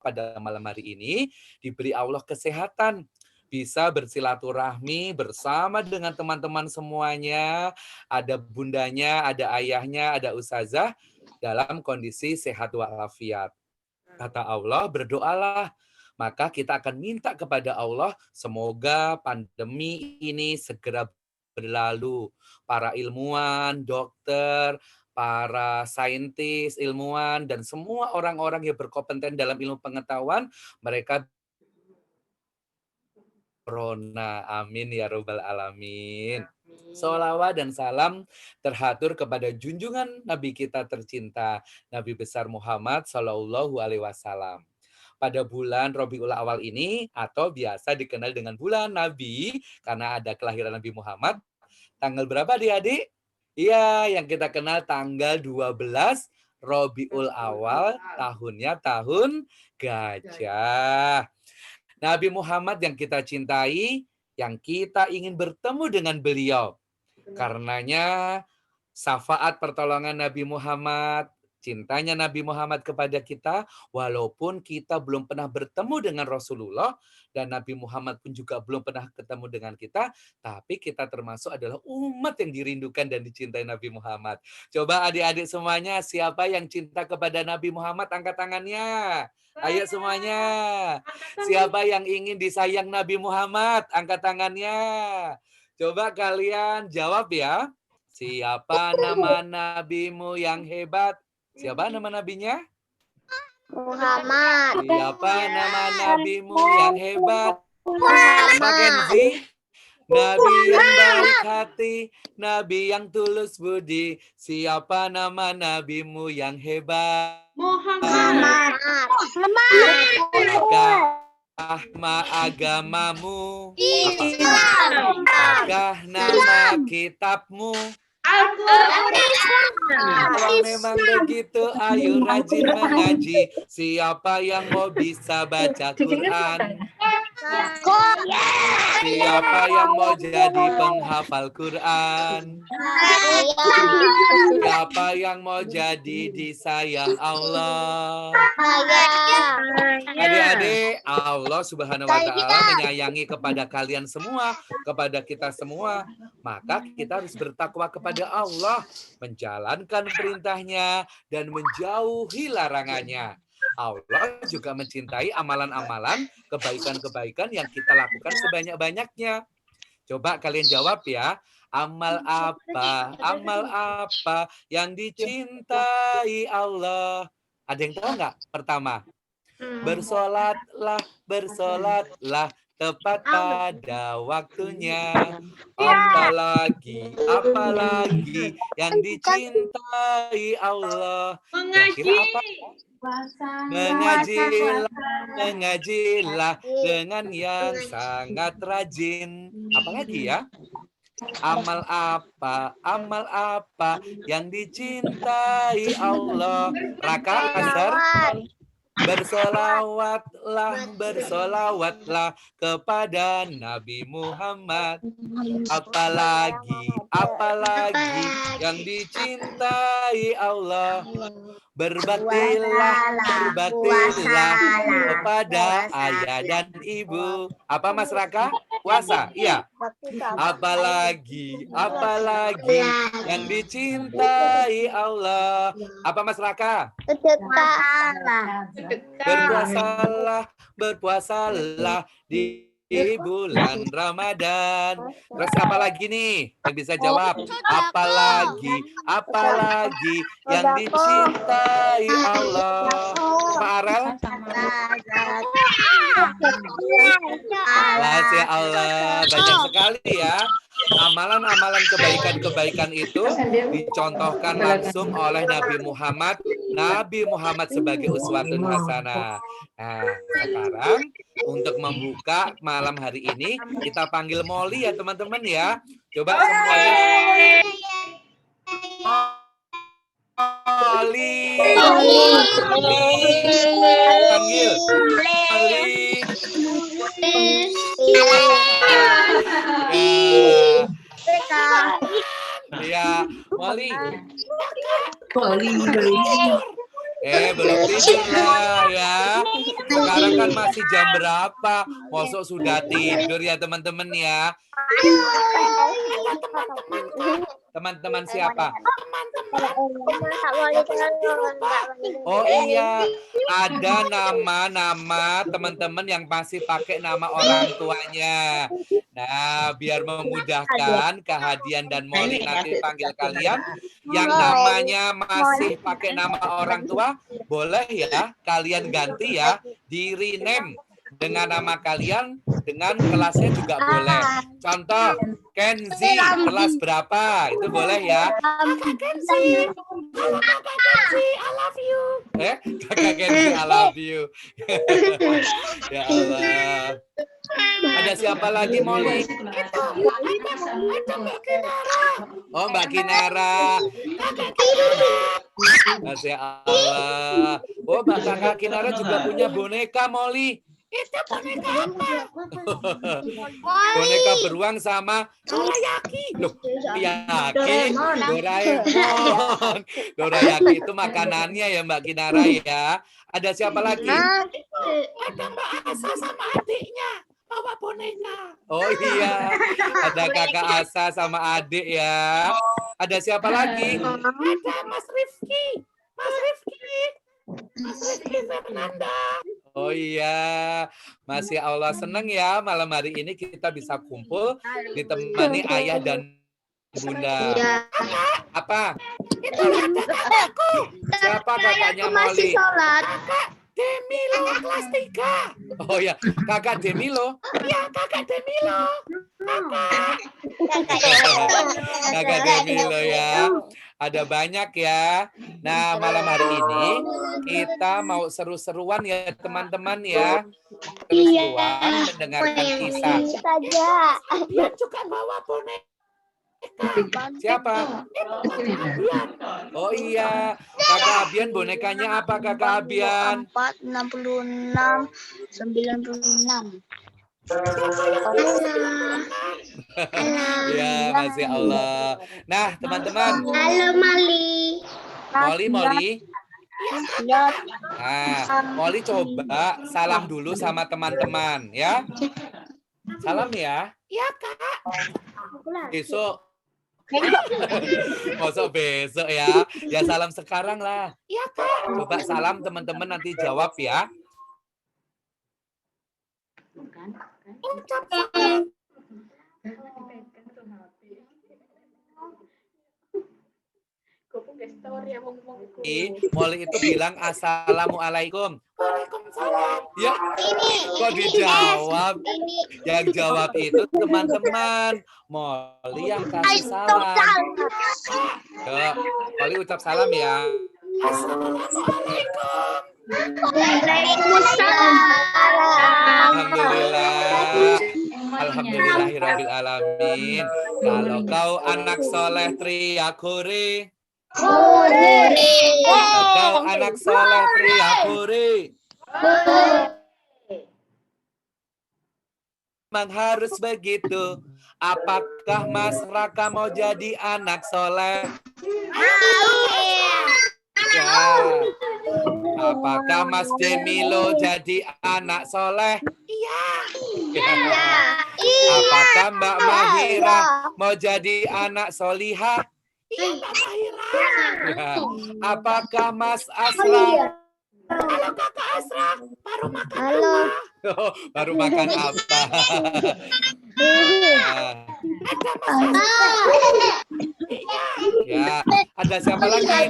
pada malam hari ini diberi Allah kesehatan, bisa bersilaturahmi bersama dengan teman-teman semuanya, ada bundanya, ada ayahnya, ada ustazah, dalam kondisi sehat walafiat. Kata Allah, berdoalah. Maka kita akan minta kepada Allah, semoga pandemi ini segera berlalu. Para ilmuwan, dokter, para saintis, ilmuwan, dan semua orang-orang yang berkompeten dalam ilmu pengetahuan, mereka corona. Amin ya robbal alamin. Sholawat dan salam terhatur kepada junjungan Nabi kita tercinta, Nabi besar Muhammad Shallallahu Alaihi Wasallam. Pada bulan Rabiul Awal ini, atau biasa dikenal dengan bulan Nabi, karena ada kelahiran Nabi Muhammad, tanggal berapa adik-adik? Iya, yang kita kenal tanggal 12 Rabiul Awal, tahunnya tahun gajah. Nabi Muhammad yang kita cintai, yang kita ingin bertemu dengan beliau. Karenanya syafaat pertolongan Nabi Muhammad, cintanya Nabi Muhammad kepada kita, walaupun kita belum pernah bertemu dengan Rasulullah, dan Nabi Muhammad pun juga belum pernah ketemu dengan kita, tapi kita termasuk adalah umat yang dirindukan dan dicintai Nabi Muhammad. Coba adik-adik semuanya, siapa yang cinta kepada Nabi Muhammad, angkat tangannya. Ayo semuanya. Siapa yang ingin disayang Nabi Muhammad, angkat tangannya. Coba kalian jawab ya. Siapa nama nabimu yang hebat? Siapa nama nabinya? Muhammad. Siapa nama nabimu yang hebat? Sama Kenzi? Nabi yang baik hati, Nabi yang tulus budi. Siapa nama nabimu yang hebat? Muhammad. Apakah agamamu? Islam. Apakah nama kitabmu? Kalau memang begitu, ayo rajin mengaji. Siapa yang mau bisa baca Quran? Siapa yang mau jadi penghafal Quran? Siapa yang mau jadi disayang Allah? Adik-adik, Allah Subhanahu wa Ta'ala menyayangi kepada kalian semua, kepada kita semua. Maka kita harus bertakwa kepada Allah, menjalankan perintahnya dan menjauhi larangannya. Allah juga mencintai amalan-amalan, kebaikan-kebaikan yang kita lakukan sebanyak-banyaknya. Coba kalian jawab ya. Amal apa yang dicintai Allah? Ada yang tahu nggak? Pertama, bersolatlah tepat pada waktunya. Apalagi yang dicintai Allah. Kira-kira apa? Mengajilah dengan yang sangat rajin. Apalagi ya? Amal apa yang dicintai Allah? Raka, Asar? Bersolawatlah kepada Nabi Muhammad. Apalagi yang dicintai Allah. Berbaktilah kepada ayah dan ibu. Apa Mas Raka? Puasa? Iya. Apalagi yang dicintai Allah. Apa Mas Raka? Berpuasalah di bulan Ramadan. Terus apa lagi nih yang bisa jawab? Apalagi yang dicintai Allah. Pak Arel? Masya Allah, banyak sekali ya. Amalan-amalan kebaikan-kebaikan itu dicontohkan langsung oleh Nabi Muhammad sebagai uswatun hasanah. Nah, sekarang untuk membuka malam hari ini kita panggil Molly ya teman-teman ya. Coba semuanya. Molly. Panggil. Molly. Ya, Molly. Belum tidur lah ya. Sekarang kan masih jam berapa? Mosok sudah tidur ya teman-teman ya. Teman-teman siapa? Oh iya, ada nama-nama teman-teman yang pasti pakai nama orang tuanya. Nah, biar memudahkan Kak Hadian dan Molly nanti panggil kalian, yang namanya masih pakai nama orang tua, boleh ya kalian ganti ya, di rename dengan nama kalian, dengan kelasnya juga boleh. Contoh, Kenzi, kelas berapa? Itu boleh ya. Kakak Kenzi, halo Kakak Kenzi, I love you. Kakak Kenzi, I love you. Ya Allah. Ada siapa lagi, Molly? Itu, ada Mbak Kinara. Oh, Mbak Kinara. Kakak Kinara. Masya Allah. Oh, Mbak Kakak Kinara juga punya boneka, Molly. Itu boneka apa? Boneka beruang sama dorayaki. Loh, Yaki, Doraemon. Dorayaki itu makanannya ya Mbak Kinara ya. Ada siapa lagi? Ada Mbak Asa sama adiknya. Bawa boneka. Oh iya, ada kakak Asa sama adik ya. Ada siapa lagi? Ada Mas Rifki. Mas Rifki. Mas Rifki Fernanda. Oh iya, Masya Allah, senang ya malam hari ini kita bisa kumpul ditemani ayah dan bunda. Apa? Itu ada kakakku. Siapa kakaknya Molly? Kakak Demilo kelas 3. Oh ya, kakak Demilo. Ya, kakak Demilo. Kakak Demilo ya. Ada banyak ya. Nah, malam hari ini kita mau seru-seruan ya teman-teman ya. Seru-seruan mendengarkan kisah. Dia juga bawa boneka. Siapa? Oh iya, Kakak Abian bonekanya apa Kakak Abian? 66, 96. Ya, Masya Allah. Nah, teman-teman. Halo Mali. Molly. Nah, Molly coba salam dulu sama teman-teman ya. Salam ya. Ya, Kak. Besok. Masuk besok ya. Ya salam sekarang lah. Ya, Kak. Coba salam teman-teman nanti jawab ya. Ucap salam. Molly itu bilang assalamualaikum. Waalaikumsalam. Ya, kok dijawab? Yang jawab itu teman-teman. Molly yang kasih salam. Yuk, Molly ucap salam ya. Assalamualaikum. Waalaikumsalam. Alhamdulillah. Alhamdulillahirabbil alamin. Kalau kau anak soleh teriak hore. Kalau kau anak soleh teriak hore. Memang harus begitu. Apakah Mas Raka mau jadi anak soleh? Ya. Apakah Mas Demilo jadi anak soleh? Iya. Apakah Mbak Mahira mau jadi anak solihah? Iya, Mbak Mahira. Ya. Apakah Mas Asra? Halo Kakak Asra, baru makan apa? Oh, baru makan apa? Ada Mas Asra. Ya, ada siapa lagi?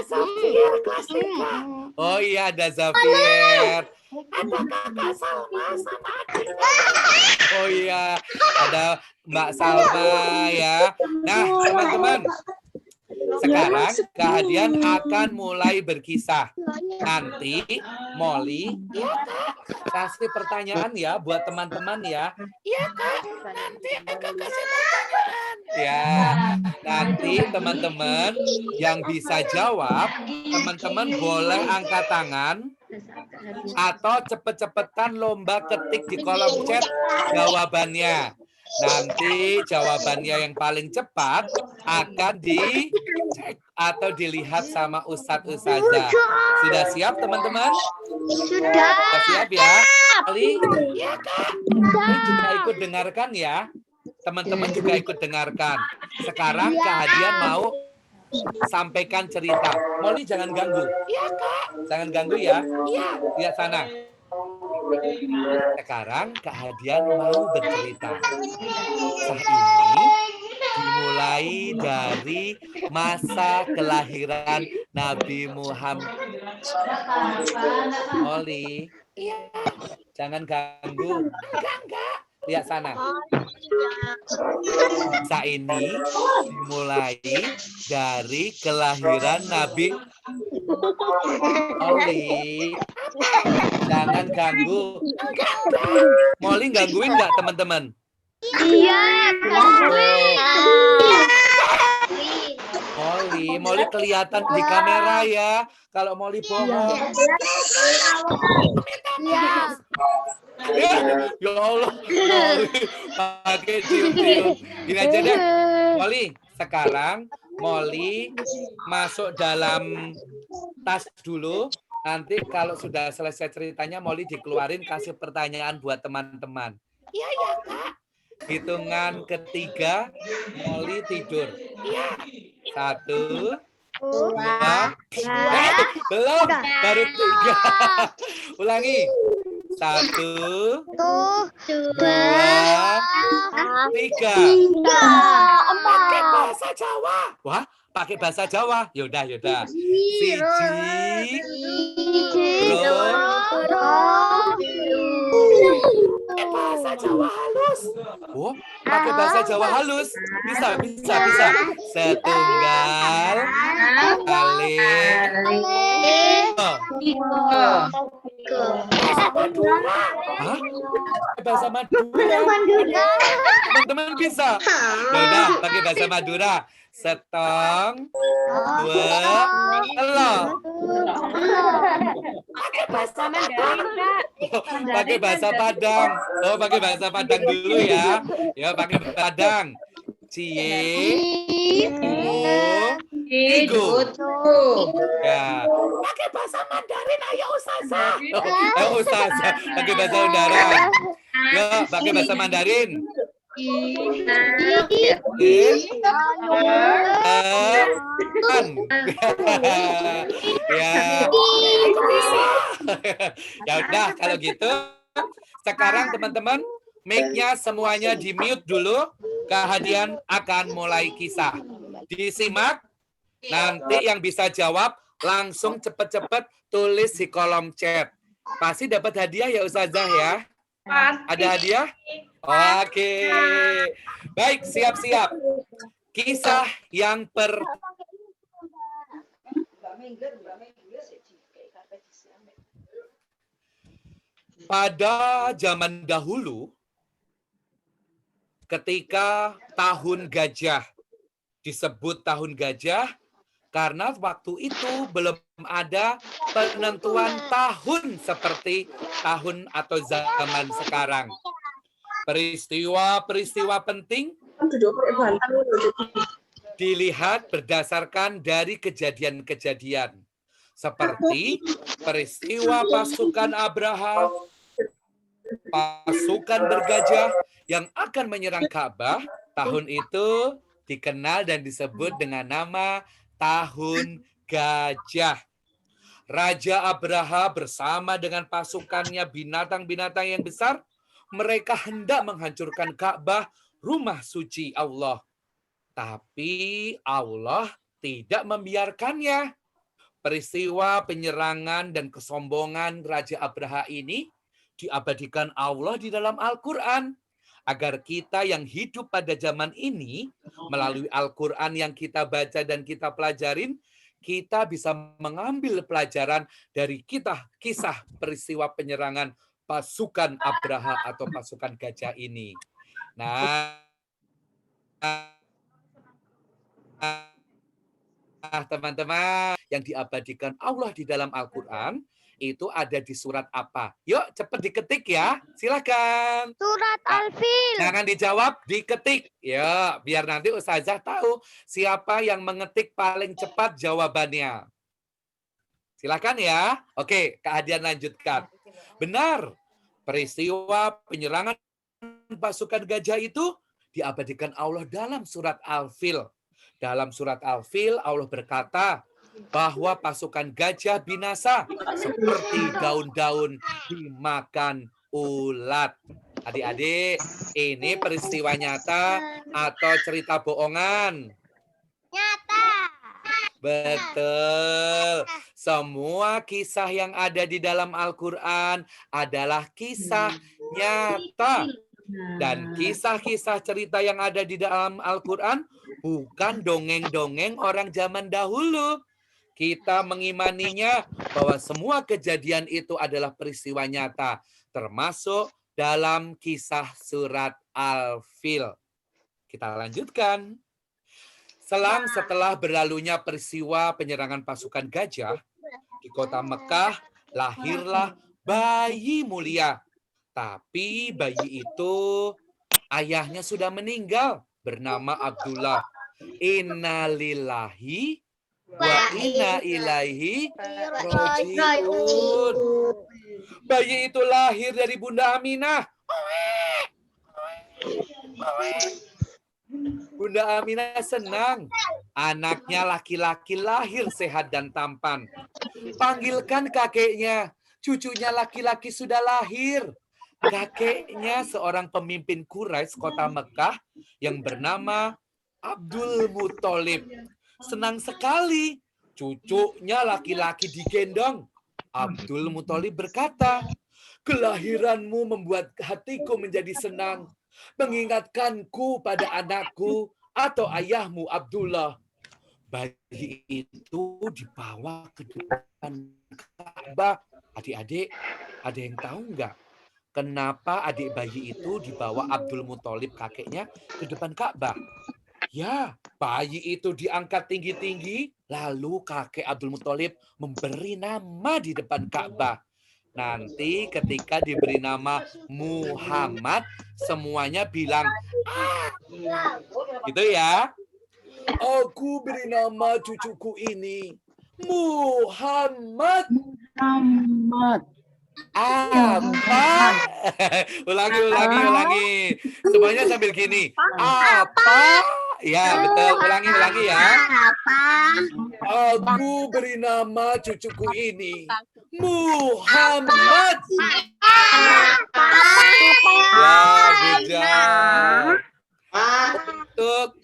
Zafier kelas 3. Oh iya, ada Zafier. Ada Kakak Salma sama adiknya. Oh iya, ada Mbak Salma ya. Nah, teman-teman, sekarang Kak Hadian akan mulai berkisah. Nanti Molly kasih pertanyaan ya buat teman-teman ya. Iya Kak, nanti akan kasih pertanyaan. Ya, nanti teman-teman yang bisa jawab, teman-teman boleh angkat tangan atau cepet-cepetan lomba ketik di kolom chat jawabannya. Nanti jawabannya yang paling cepat akan dicek atau dilihat sama Ustadz Ustazah. Sudah siap teman-teman? Sudah. Sudah siap ya? Ali? Ya Kak. Ali juga ikut dengarkan ya. Teman-teman juga ikut dengarkan. Sekarang Kak Hadian mau sampaikan cerita. Molly jangan ganggu. Iya Kak. Jangan ganggu ya. Iya. Lihat sana. Sekarang Kak Hadian mau bercerita. Kisah ini dimulai dari masa kelahiran Nabi Muhammad. Molly, jangan ganggu. Enggak. Lihat sana. Kisah ini dimulai dari kelahiran Nabi Molly. Jangan ganggu. Molly gangguin nggak teman-teman? Iya, Molly kelihatan di kamera ya. Kalau Molly bohong. Ya Allah, Molly pakai cium-cium. Gini aja deh, Molly. Sekarang Molly masuk dalam tas dulu. Nanti kalau sudah selesai ceritanya, Molly dikeluarin kasih pertanyaan buat teman-teman. Iya ya Kak. Hitungan ketiga, Molly tidur. Iya. 1, 2, belum, baru 3. Ulangi. 1, 2, 3. Pakai bahasa Jawa. Wah, pakai bahasa Jawa. Yaudah. Siji, pakai bahasa Jawa halus. Oh, pakai bahasa Jawa halus. Bisa. Setunggal, kali. Bahasa Madura. Hah? Bahasa Madura. Teman-teman bisa. Yaudah, pakai bahasa Madura. Setong, dua, telur. Pakai bahasa Mandarin, Kak. Pakai bahasa Padang. Oh, pakai bahasa Padang dulu ya. Ya, pakai Padang. Cie, Igu. Ya, pakai bahasa Mandarin, ayo Ustazah. Ayo Ustazah, pakai bahasa Mandarin. Ya, pakai bahasa Mandarin. Ya udah kalau gitu sekarang teman-teman mic-nya semuanya di mute dulu. Kak Hadian akan mulai kisah. Disimak. Nanti yang bisa jawab langsung cepet-cepet tulis di kolom chat. Pasti dapat hadiah ya Ustazah ya? Ada hadiah? Oke. Baik, siap-siap. Kisah yang pada zaman dahulu, ketika tahun gajah, disebut tahun gajah, karena waktu itu belum ada penentuan tahun seperti tahun atau zaman sekarang. Peristiwa-peristiwa penting dilihat berdasarkan dari kejadian-kejadian. Seperti peristiwa pasukan Abraha, pasukan bergajah yang akan menyerang Ka'bah, tahun itu dikenal dan disebut dengan nama Tahun Gajah. Raja Abraha bersama dengan pasukannya binatang-binatang yang besar, mereka hendak menghancurkan Ka'bah, rumah suci Allah. Tapi Allah tidak membiarkannya. Peristiwa penyerangan dan kesombongan Raja Abraha ini diabadikan Allah di dalam Al-Quran. Agar kita yang hidup pada zaman ini, melalui Al-Quran yang kita baca dan kita pelajarin, kita bisa mengambil pelajaran dari kisah peristiwa penyerangan pasukan Abraha atau pasukan gajah ini. Nah, teman-teman yang diabadikan Allah di dalam Al-Quran, itu ada di surat apa? Yuk, cepet diketik ya. Silakan. Surat Al-Fil. Jangan dijawab, diketik. Ya, biar nanti Ustazah tahu siapa yang mengetik paling cepat jawabannya. Silakan ya. Oke, Kak Hadian lanjutkan. Benar. Peristiwa penyerangan pasukan gajah itu diabadikan Allah dalam surat Al-Fil. Dalam surat Al-Fil, Allah berkata bahwa pasukan gajah binasa seperti daun-daun dimakan ulat. Adik-adik, ini peristiwa nyata atau cerita bohongan? Nyata. Betul. Semua kisah yang ada di dalam Al-Quran adalah kisah nyata. Dan kisah-kisah cerita yang ada di dalam Al-Quran bukan dongeng-dongeng orang zaman dahulu. Kita mengimaninya bahwa semua kejadian itu adalah peristiwa nyata, termasuk dalam kisah surat Al-Fil. Kita lanjutkan. Setelah berlalunya peristiwa penyerangan pasukan gajah, di kota Mekah lahirlah bayi mulia. Tapi bayi itu ayahnya sudah meninggal, bernama Abdullah. Innalillahi wa inna ilaihi raji'un. Bayi itu lahir dari Bunda Aminah. Bunda Aminah senang. Anaknya laki-laki lahir sehat dan tampan. Panggilkan kakeknya. Cucunya laki-laki sudah lahir. Kakeknya seorang pemimpin Quraisy kota Mekah yang bernama Abdul Muthalib. Senang sekali. Cucunya laki-laki digendong. Abdul Muthalib berkata, "Kelahiranmu membuat hatiku menjadi senang. Mengingatkanku pada anakku atau ayahmu Abdullah." Bayi itu dibawa ke depan Ka'bah. Adik-adik, ada yang tahu nggak? Kenapa adik bayi itu dibawa Abdul Muthalib kakeknya ke depan Ka'bah? Ya, bayi itu diangkat tinggi-tinggi, lalu kakek Abdul Muthalib memberi nama di depan Ka'bah. Nanti ketika diberi nama Muhammad, semuanya bilang, "Ah!" Gitu ya. Aku beri nama cucuku ini Muhammad. Apa? Ulangi. Semuanya sambil gini. Apa? Ya, betul. Ulangi ya. Aku beri nama cucuku ini Muhammad. Ya, bijak. Untuk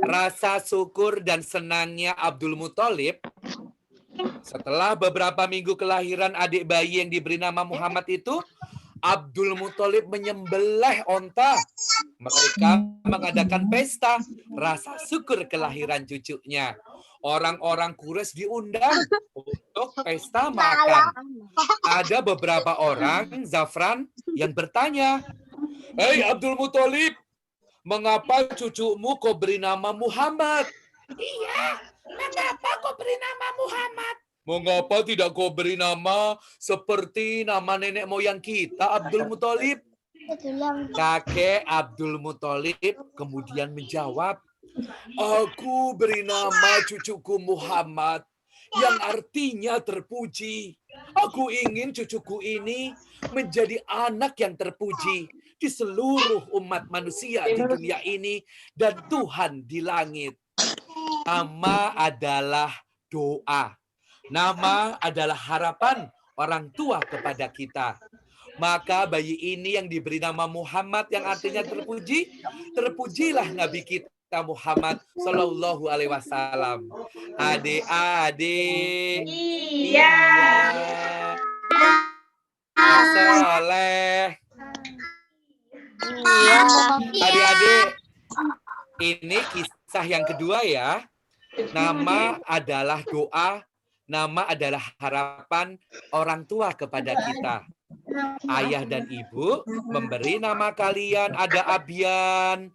rasa syukur dan senangnya Abdul Muthalib, setelah beberapa minggu kelahiran adik bayi yang diberi nama Muhammad itu, Abdul Muthalib menyembelih onta. Mereka mengadakan pesta rasa syukur kelahiran cucunya. Orang-orang Quraisy diundang untuk pesta makan. Ada beberapa orang Zafran yang bertanya, "Hei Abdul Muthalib, mengapa cucumu kau beri nama Muhammad?" "Iya, mengapa kau beri nama Muhammad?" "Mengapa tidak kau beri nama seperti nama nenek moyang kita, Abdul Muthalib?" Kakek Abdul Muthalib kemudian menjawab, "Aku beri nama cucuku Muhammad, yang artinya terpuji. Aku ingin cucuku ini menjadi anak yang terpuji di seluruh umat manusia di dunia ini dan Tuhan di langit." Nama adalah doa. Nama adalah harapan orang tua kepada kita. Maka bayi ini yang diberi nama Muhammad yang artinya terpuji, terpujilah Nabi kita Muhammad Sallallahu Alaihi Wasallam. Adik-adik, iya, soleh. Adik-adik, ini kisah yang kedua ya. Nama adalah doa, nama adalah harapan orang tua kepada kita. Ayah dan ibu memberi nama kalian, ada Abian,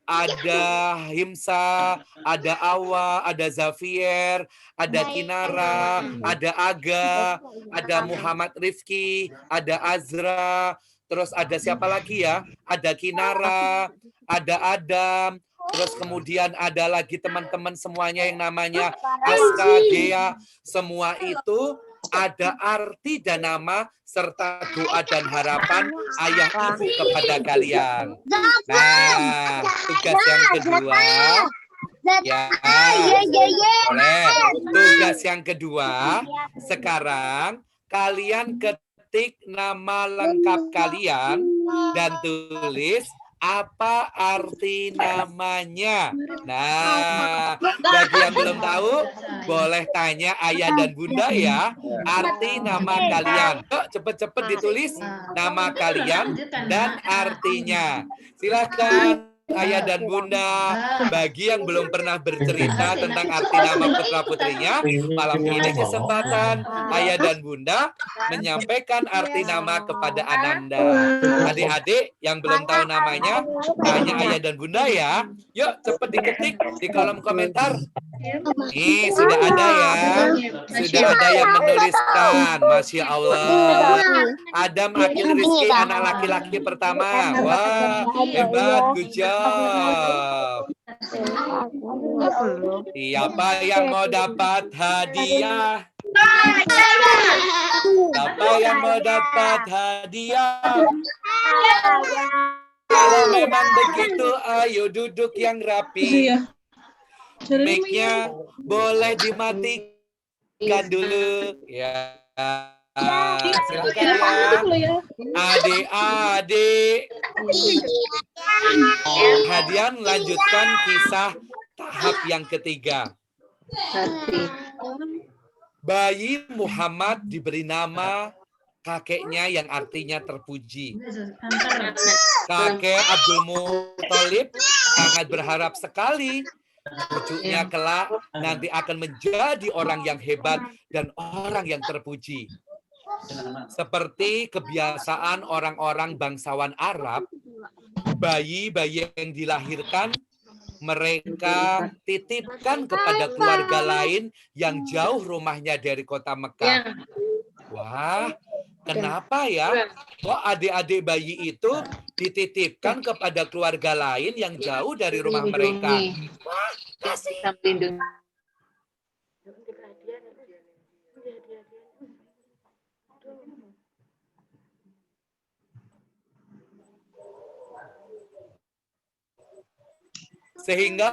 ada Himsa, ada Awa, ada Zavier, ada Kinara, ada Aga, ada Muhammad Rifki, ada Azra, terus ada siapa lagi ya? Ada Kinara, ada Adam, terus kemudian ada lagi teman-teman semuanya yang namanya Aska, Gea, semua itu ada arti dan nama serta doa dan harapan ayah ibu kepada kalian. Nah, tugas yang kedua, ya, boleh. Tugas yang kedua, sekarang kalian ketik nama lengkap kalian dan tulis apa arti namanya. Nah, bagi yang belum tahu, boleh tanya ayah dan bunda ya, arti nama kalian. Yuk, cepet-cepet ditulis nama kalian dan artinya. Silakan ayah dan bunda. Bagi yang belum pernah bercerita tentang arti nama putra-putrinya, malam ini kesempatan ayah dan bunda menyampaikan arti nama kepada Ananda. Adik-adik yang belum tahu namanya, tanya ayah dan bunda ya. Yuk, cepet diketik di kolom komentar. Nih, sudah ada ya. Sudah ada yang menuliskan. Masya Allah. Adam Akil Rizky, anak laki-laki pertama. Wah, hebat, good job. Siapa yang mau dapat hadiah? Siapa yang mau dapat hadiah? Kalau memang begitu, ayo duduk yang rapi. Mic-nya boleh dimatikan dulu. Ya, silakan ya. Adik-adik. Hadiah melanjutkan kisah tahap yang ketiga. Bayi Muhammad diberi nama kakeknya yang artinya terpuji. Kakek Abdul Muthalib sangat berharap sekali cucunya kelak nanti akan menjadi orang yang hebat dan orang yang terpuji. Seperti kebiasaan orang-orang bangsawan Arab, bayi-bayi yang dilahirkan mereka titipkan kepada keluarga lain yang jauh rumahnya dari kota Mekah. Wah, kenapa ya? Kok adik-adik bayi itu dititipkan kepada keluarga lain yang jauh dari rumah mereka? Wah, kasih. Sehingga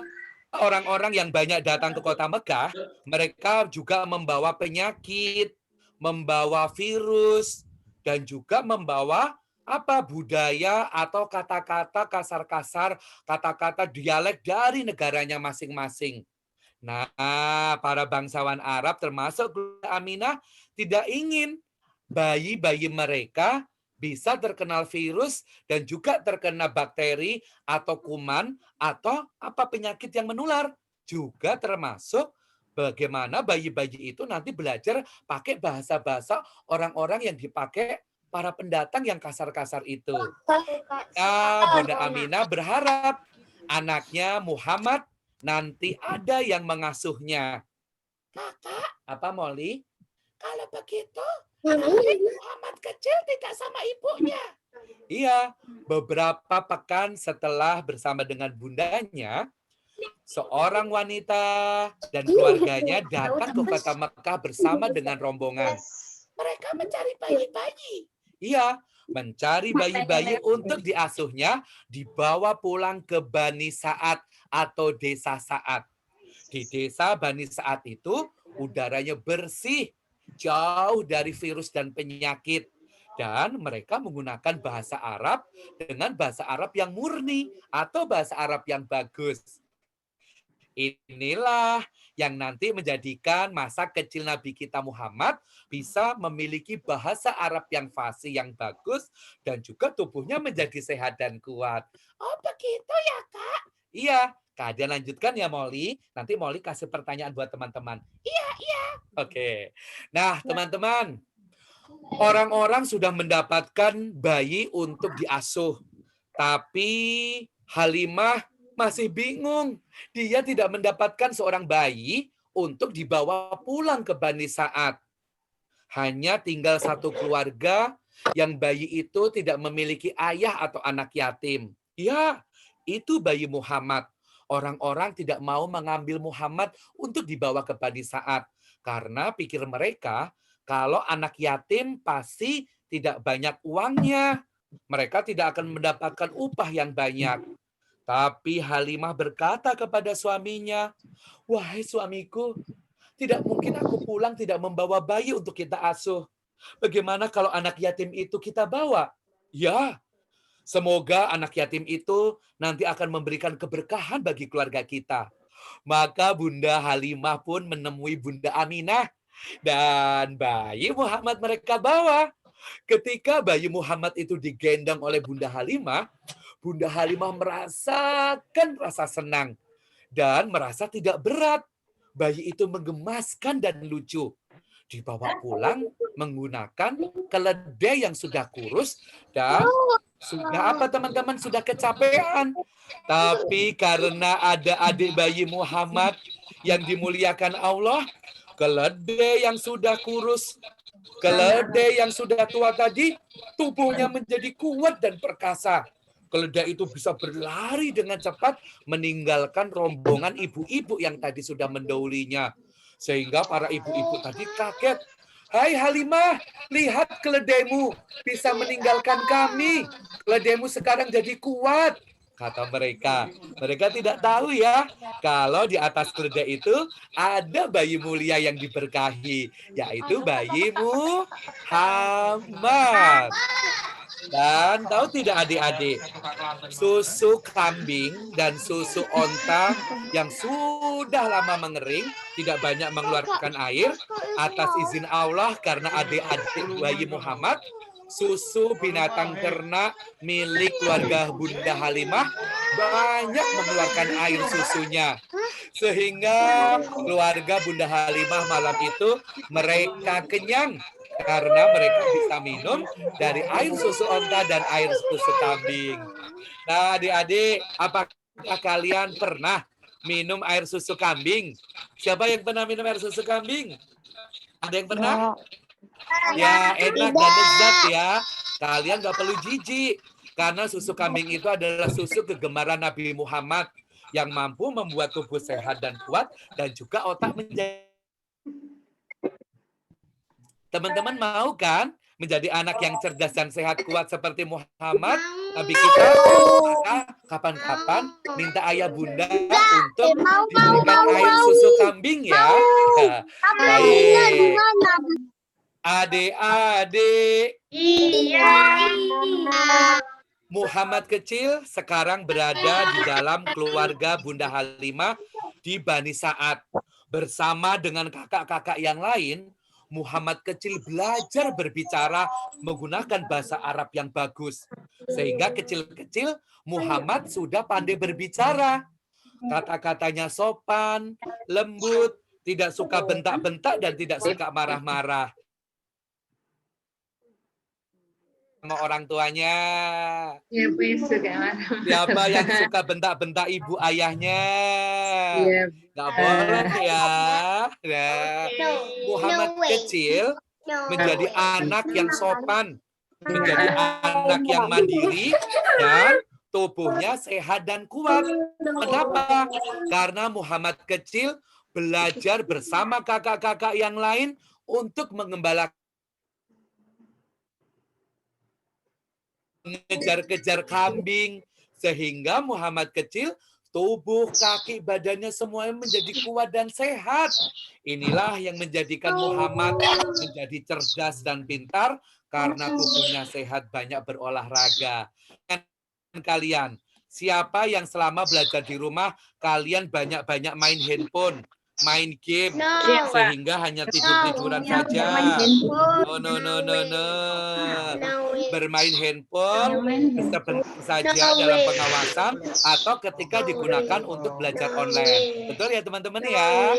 orang-orang yang banyak datang ke kota Mekah, mereka juga membawa penyakit, membawa virus, dan juga membawa budaya atau kata-kata kasar-kasar, kata-kata dialek dari negaranya masing-masing. Nah, para bangsawan Arab termasuk Aminah tidak ingin bayi-bayi mereka bisa terkena virus dan juga terkena bakteri atau kuman atau penyakit yang menular. Juga termasuk bagaimana bayi-bayi itu nanti belajar pakai bahasa-bahasa orang-orang yang dipakai para pendatang yang kasar-kasar itu. Nah, Bunda Aminah berharap anaknya Muhammad nanti ada yang mengasuhnya. Kakak, apa Molly? Kalau begitu, Muhammad kecil tidak sama ibunya. Iya, beberapa pekan setelah bersama dengan bundanya, seorang wanita dan keluarganya datang ke kota Mekah bersama dengan rombongan. Mereka mencari bayi-bayi. Iya, mencari bayi-bayi untuk diasuhnya, dibawa pulang ke Bani Sa'ad atau desa Sa'ad. Di desa Bani Sa'ad itu udaranya bersih, jauh dari virus dan penyakit. Dan mereka menggunakan bahasa Arab dengan bahasa Arab yang murni atau bahasa Arab yang bagus. Inilah yang nanti menjadikan masa kecil Nabi kita Muhammad bisa memiliki bahasa Arab yang fasih, yang bagus, dan juga tubuhnya menjadi sehat dan kuat. Oh begitu ya Kak? Iya, Kak lanjutkan ya Molly. Nanti Molly kasih pertanyaan buat teman-teman. Iya. Oke. Nah teman-teman, orang-orang sudah mendapatkan bayi untuk diasuh. Tapi Halimah masih bingung. Dia tidak mendapatkan seorang bayi untuk dibawa pulang ke Bani Sa'ad. Hanya tinggal satu keluarga yang bayi itu tidak memiliki ayah atau anak yatim. Ya, itu bayi Muhammad. Orang-orang tidak mau mengambil Muhammad untuk dibawa ke Bani Sa'ad. Karena pikir mereka, kalau anak yatim pasti tidak banyak uangnya. Mereka tidak akan mendapatkan upah yang banyak. Tapi Halimah berkata kepada suaminya, "Wahai suamiku, tidak mungkin aku pulang tidak membawa bayi untuk kita asuh. Bagaimana kalau anak yatim itu kita bawa? Ya, semoga anak yatim itu nanti akan memberikan keberkahan bagi keluarga kita." Maka Bunda Halimah pun menemui Bunda Aminah dan bayi Muhammad mereka bawa. Ketika bayi Muhammad itu digendong oleh Bunda Halimah merasakan rasa senang dan merasa tidak berat. Bayi itu menggemaskan dan lucu. Dibawa pulang menggunakan keledai yang sudah kurus dan sudah apa teman-teman? Sudah kecapean. Tapi karena ada adik bayi Muhammad yang dimuliakan Allah, keledai yang sudah kurus, keledai yang sudah tua tadi, tubuhnya menjadi kuat dan perkasa. Keledai itu bisa berlari dengan cepat meninggalkan rombongan ibu-ibu yang tadi sudah mendahulunya. Sehingga para ibu-ibu tadi kaget. "Hai Halimah, lihat keledaimu bisa meninggalkan kami. Keledaimu sekarang jadi kuat," kata mereka. Mereka tidak tahu ya, kalau di atas keledai itu ada bayi mulia yang diberkahi, yaitu bayi Muhammad. Dan tahu tidak adik-adik, susu kambing dan susu onta yang sudah lama mengering, tidak banyak mengeluarkan air, atas izin Allah karena adik-adik bayi Muhammad, susu binatang ternak milik keluarga Bunda Halimah banyak mengeluarkan air susunya. Sehingga keluarga Bunda Halimah malam itu mereka kenyang karena mereka bisa minum dari air susu onta dan air susu kambing. Nah, adik-adik, apakah kalian pernah minum air susu kambing? Siapa yang pernah minum air susu kambing? Ada yang pernah? Ya, enak dan lezat ya. Kalian nggak perlu jijik. Karena susu kambing itu adalah susu kegemaran Nabi Muhammad yang mampu membuat tubuh sehat dan kuat dan juga otak menjadi. Teman-teman mau kan menjadi anak yang cerdas dan sehat kuat seperti Muhammad, Nabi kita? Maka kapan-kapan minta ayah bunda untuk diberikan air susu kambing ya. Baik. Adik-adik, Iya. Muhammad kecil sekarang berada di dalam keluarga Bunda Halimah di Bani Sa'ad. Bersama dengan kakak-kakak yang lain, Muhammad kecil belajar berbicara menggunakan bahasa Arab yang bagus. Sehingga kecil-kecil Muhammad sudah pandai berbicara. Kata-katanya sopan, lembut, tidak suka bentak-bentak dan tidak suka marah-marah sama orang tuanya. Siapa yang suka marah? Siapa yang suka bentak-bentak ibu ayahnya? Iya. Nggak boleh ya. Nah, Muhammad kecil menjadi anak yang sopan, menjadi anak yang mandiri, dan tubuhnya sehat dan kuat. Kenapa? Karena Muhammad kecil belajar bersama kakak-kakak yang lain untuk mengembalakan, mengejar-kejar kambing, sehingga Muhammad kecil tubuh, kaki, badannya semuanya menjadi kuat dan sehat. Inilah yang menjadikan Muhammad menjadi cerdas dan pintar karena tubuhnya sehat, banyak berolahraga. Dan kalian, siapa yang selama belajar di rumah kalian banyak-banyak main handphone, main game, sehingga hanya tidur-tiduran saja? No. Bermain handphone sebentar saja dalam pengawasan atau ketika digunakan untuk belajar online. Betul ya teman-teman ya?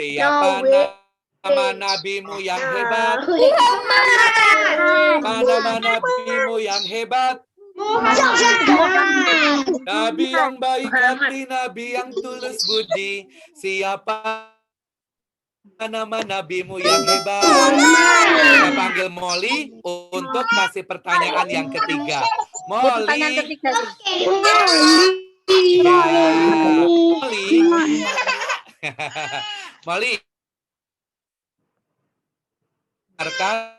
Siapa nama nabimu yang hebat? Mana nabimu yang hebat? Nabi yang baik hati, Nabi yang tulus budi. Siapa nama nabimu yang hebat? Kita panggil Molly untuk kasih pertanyaan yang ketiga. Molly. Ya. Molly. Molly. Dengarkan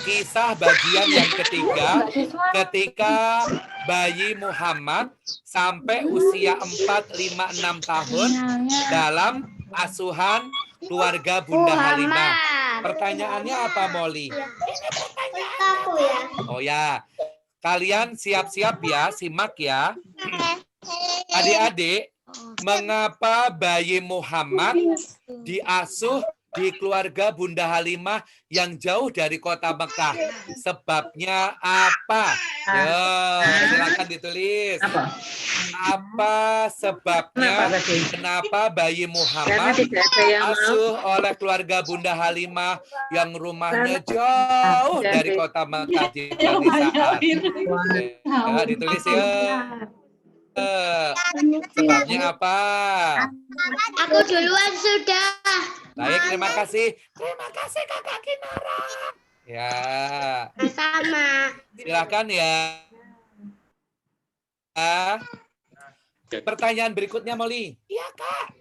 kisah bagian yang ketiga ketika bayi Muhammad sampai usia 4, 5, 6 tahun dalam asuhan keluarga Bunda Halimah. Pertanyaannya apa, Molly? Oh ya, kalian siap-siap ya, simak ya. Adik-adik, mengapa bayi Muhammad diasuh di keluarga Bunda Halimah yang jauh dari kota Mekah? Sebabnya apa? Yo, silakan ditulis. Apa sebabnya kenapa bayi Muhammad diasuh oleh keluarga Bunda Halimah yang rumahnya jauh dari kota Mekah di Bani Sa'ad? Ya, ditulis ya. Sebabnya apa? Aku duluan sudah. Baik, terima kasih. Terima kasih Kakak Kinara. Ya. Sama. Silakan ya. Pertanyaan berikutnya, Molly. Iya, Kak.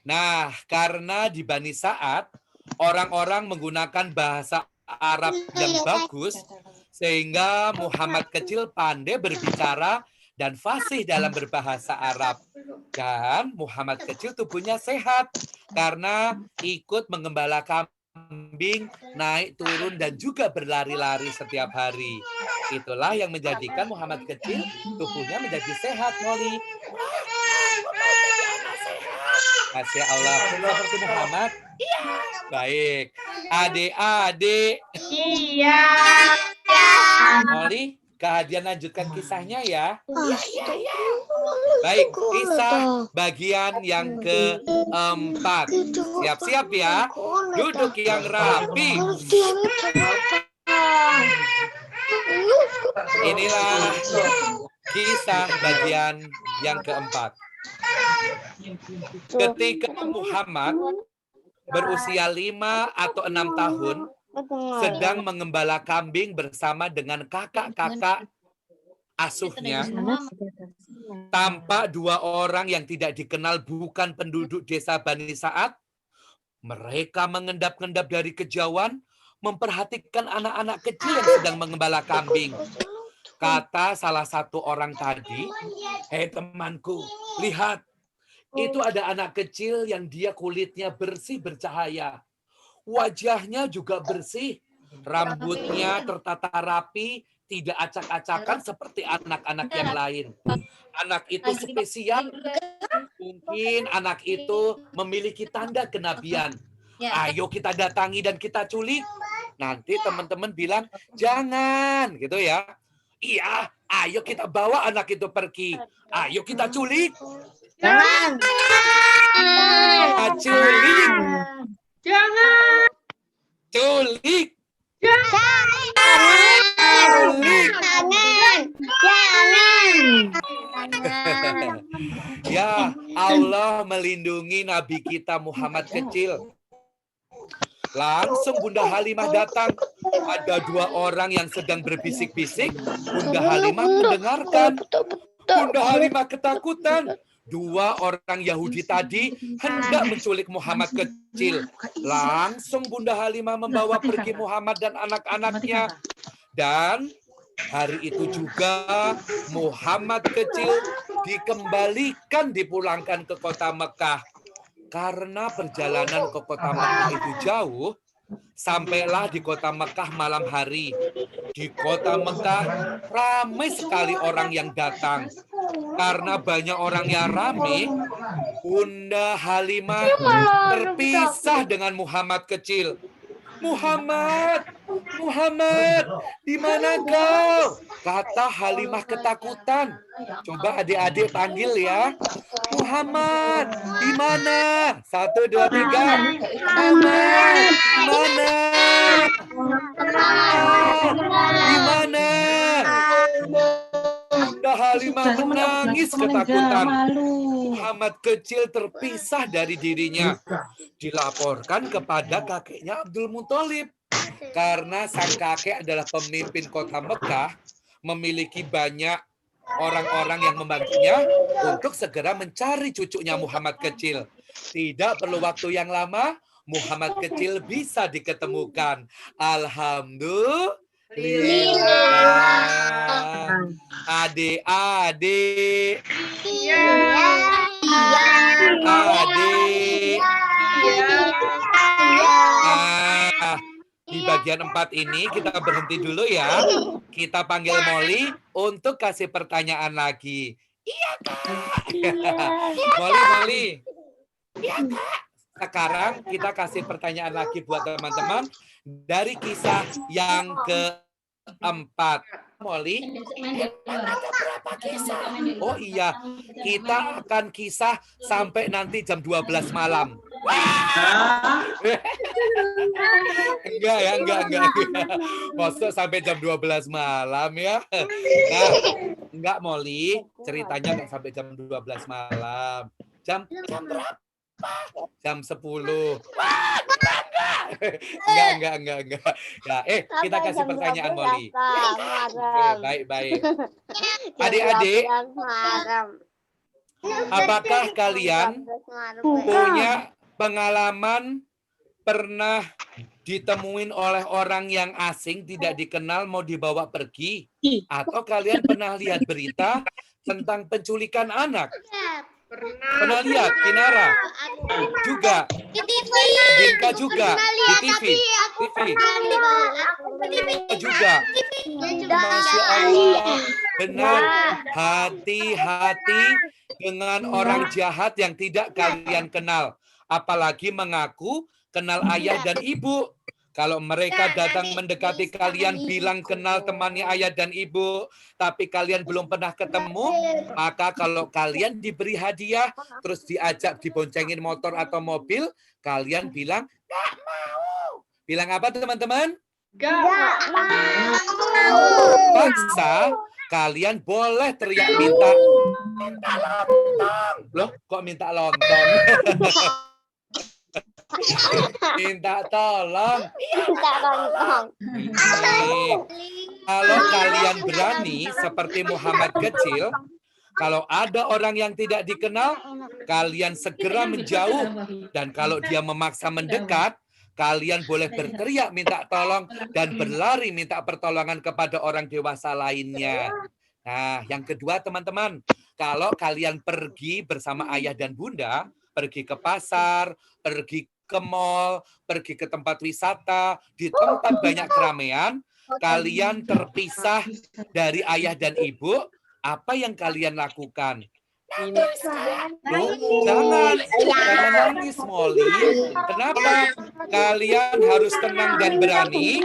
Nah, karena di Bani Sa'ad, orang-orang menggunakan bahasa Arab yang bagus, sehingga Muhammad kecil pandai berbicara dan fasih dalam berbahasa Arab. Dan Muhammad kecil tubuhnya sehat karena ikut mengembala kambing, naik turun dan juga berlari-lari setiap hari. Itulah yang menjadikan Muhammad kecil tubuhnya menjadi sehat, Molly. Masya Allah, seperti Muhammad? Iya. Baik. Adik-adik. Iya. Molly, kehadian lanjutkan kisahnya ya. Iya. Baik, kisah bagian yang keempat. Siap-siap ya. Duduk yang rapi. Inilah kisah bagian yang keempat. Ketika Muhammad berusia 5 atau 6 tahun, sedang mengembala kambing bersama dengan kakak-kakak asuhnya, tampak dua orang yang tidak dikenal bukan penduduk desa Bani Sa'ad. Mereka mengendap-endap dari kejauhan, memperhatikan anak-anak kecil yang sedang mengembala kambing. Kata salah satu orang tadi, "Hei temanku, lihat, itu ada anak kecil yang dia kulitnya bersih bercahaya. Wajahnya juga bersih, rambutnya tertata rapi, tidak acak-acakan seperti anak-anak yang lain. Anak itu spesial. Mungkin anak itu memiliki tanda kenabian. Ayo kita datangi dan kita culik." Nanti teman-teman bilang, "Jangan," gitu ya. Iya, ayo kita bawa anak itu pergi. Ayo kita culik. Jangan. Culik. Jangan. Culik. Ya, Allah melindungi Nabi kita Muhammad kecil. Langsung Bunda Halimah datang. Ada dua orang yang sedang berbisik-bisik. Bunda Halimah mendengarkan. Bunda Halimah ketakutan. Dua orang Yahudi tadi hendak menculik Muhammad kecil. Langsung Bunda Halimah membawa pergi Muhammad dan anak-anaknya. Dan hari itu juga Muhammad kecil dikembalikan, dipulangkan ke kota Mekah. Karena perjalanan ke kota Mekah itu jauh, sampailah di kota Mekah malam hari. Di kota Mekah ramai sekali orang yang datang. Karena banyak orang yang ramai, Bunda Halimah terpisah dengan Muhammad kecil. "Muhammad, di mana kau?" kata Halimah ketakutan. Coba adik-adik panggil ya. "Muhammad, di mana?" 1, 2, 3. "Muhammad, di mana? Muhammad, di mana?" Fatimah menangis ketakutan. Muhammad kecil terpisah dari dirinya. Dilaporkan kepada kakeknya Abdul Muthalib. Karena sang kakek adalah pemimpin kota Mekah, memiliki banyak orang-orang yang membantunya untuk segera mencari cucunya Muhammad kecil. Tidak perlu waktu yang lama, Muhammad kecil bisa diketemukan. Alhamdulillah. Adik-adik, adik. Nah, di bagian 4 ini kita berhenti dulu ya. Kita panggil Molly untuk kasih pertanyaan lagi. Iya, Kak. Molly. Iya, Kak. Sekarang kita kasih pertanyaan lagi buat teman-teman dari kisah yang keempat. Molly, ada berapa kisah? Oh iya, kita akan kisah sampai nanti jam 12 malam. Enggak ya, enggak. Masuk sampai jam 12 malam ya. Nah, enggak Molly, ceritanya enggak sampai jam 12 malam. Jam berapa? Jam 10. Enggak. Ya, kita kasih pertanyaan Molly. Baik. Adik-adik, apakah kalian punya pengalaman pernah ditemuin oleh orang yang asing tidak dikenal mau dibawa pergi? Atau kalian pernah lihat berita tentang penculikan anak? Pernah lihat, Kinara? Juga. Dinka juga. Di TV. Juga. Masya Allah. Benar. Hati-hati dengan orang jahat yang tidak kalian kenal. Apalagi mengaku kenal ayah dan ibu. Kalau mereka datang mendekati kalian, bilang kenal temannya ayah dan ibu, tapi kalian belum pernah ketemu, maka kalau kalian diberi hadiah, terus diajak diboncengin motor atau mobil, kalian bilang, nggak mau. Bilang apa teman-teman? Nggak mau. Paksa, kalian boleh teriak minta lontong. Loh, kok minta lontong? Minta tolong. Kalau kalian berani seperti Muhammad kecil, kalau ada orang yang tidak dikenal, kalian segera menjauh. Dan kalau dia memaksa mendekat, kalian boleh berteriak minta tolong dan berlari minta pertolongan kepada orang dewasa lainnya. Nah, yang kedua teman-teman, kalau kalian pergi bersama ayah dan bunda, pergi ke pasar, pergi ke mall, pergi ke tempat wisata, di tempat banyak keramaian, kalian terpisah dari ayah dan ibu, apa yang kalian lakukan? Loh, jangan nangis, Molly. Kenapa? Kalian harus tenang dan berani.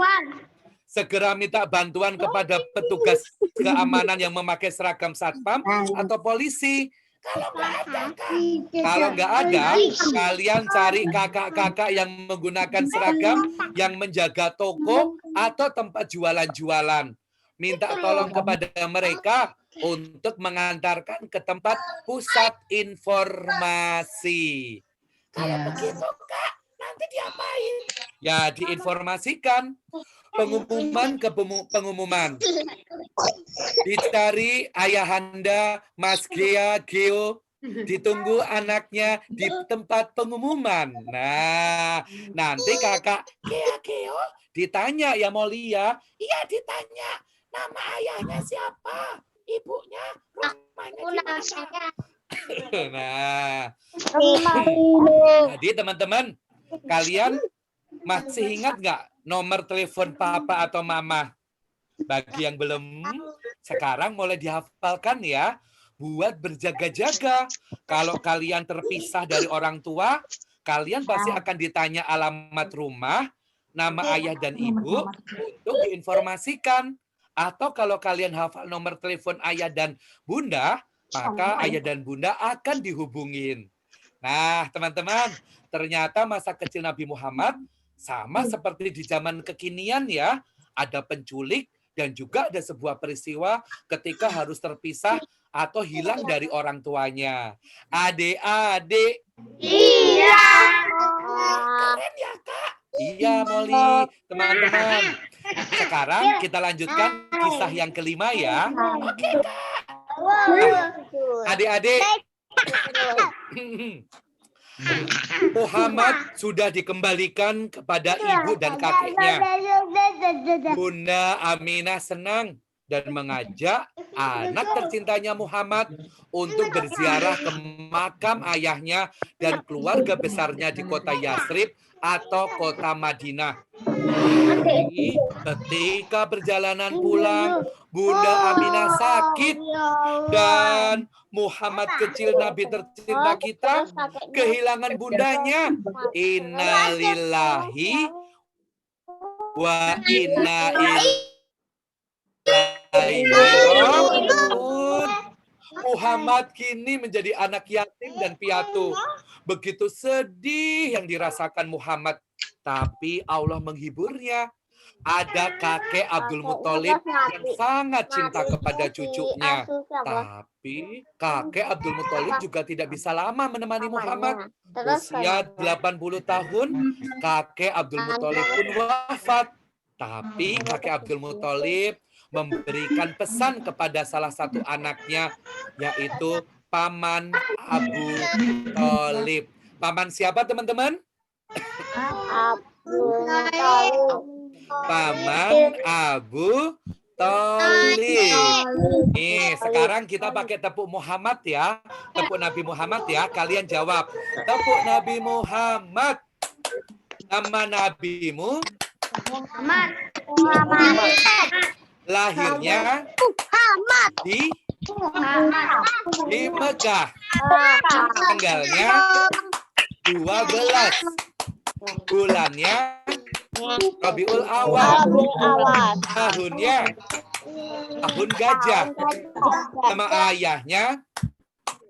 Segera minta bantuan kepada petugas keamanan yang memakai seragam satpam atau polisi. Kalau nggak ada, kalian cari kakak-kakak yang menggunakan seragam yang menjaga toko atau tempat jualan-jualan. Minta tolong kepada mereka untuk mengantarkan ke tempat pusat informasi. Kalau begitu, Kak, nanti diapain? Ya, diinformasikan. Pengumuman ke pengumuman. Dicari ayahanda Mas Geo, ditunggu anaknya di tempat pengumuman. Nah, nanti kakak Geo ditanya ya Molly ya. Iya ditanya. Nama ayahnya siapa? Ibunya rumahnya di mana? Nah, jadi teman-teman, kalian masih ingat nggak nomor telepon papa atau mama? Bagi yang belum, sekarang mulai dihafalkan ya, buat berjaga-jaga. Kalau kalian terpisah dari orang tua, kalian pasti akan ditanya alamat rumah, nama ayah dan ibu, untuk diinformasikan. Atau kalau kalian hafal nomor telepon ayah dan bunda, maka ayah dan bunda akan dihubungin. Nah, teman-teman, ternyata masa kecil Nabi Muhammad sama seperti di zaman kekinian ya, ada penculik, dan juga ada sebuah peristiwa ketika harus terpisah atau hilang dari orang tuanya. Adik-adik. Iya. Keren ya, Kak? Iya, Molly. Teman-teman. Sekarang kita lanjutkan kisah yang kelima ya. Oke, Kak. Adik-adik. Muhammad sudah dikembalikan kepada ibu dan kakeknya. Bunda Aminah senang dan mengajak anak tercintanya Muhammad untuk berziarah ke makam ayahnya dan keluarga besarnya di kota Yathrib atau kota Madinah. Tapi ketika perjalanan pulang, Bunda Aminah sakit dan Muhammad kecil Nabi tercinta kita kehilangan bundanya. Innalillahi wa inna ilaihi raji'un. Muhammad kini menjadi anak yatim dan piatu. Begitu sedih yang dirasakan Muhammad, tapi Allah menghiburnya. Ada kakek Abdul Muthalib yang sangat cinta kepada cucunya. Tapi kakek Abdul Muthalib juga tidak bisa lama menemani Muhammad. Usia 80 tahun, kakek Abdul Muthalib pun wafat. Tapi kakek Abdul Muthalib memberikan pesan kepada salah satu anaknya, yaitu Paman Abu Thalib. Paman siapa, teman-teman? Paman Abu Thalib. Nih, sekarang kita pakai tepuk Muhammad ya. Tepuk Nabi Muhammad ya. Kalian jawab. Tepuk Nabi Muhammad. Nama nabimu? Muhammad. Lahirnya di Mekah. Tanggalnya 12. Bulannya Rabiul Awal. Tahunnya tahun gajah. Nama ayahnya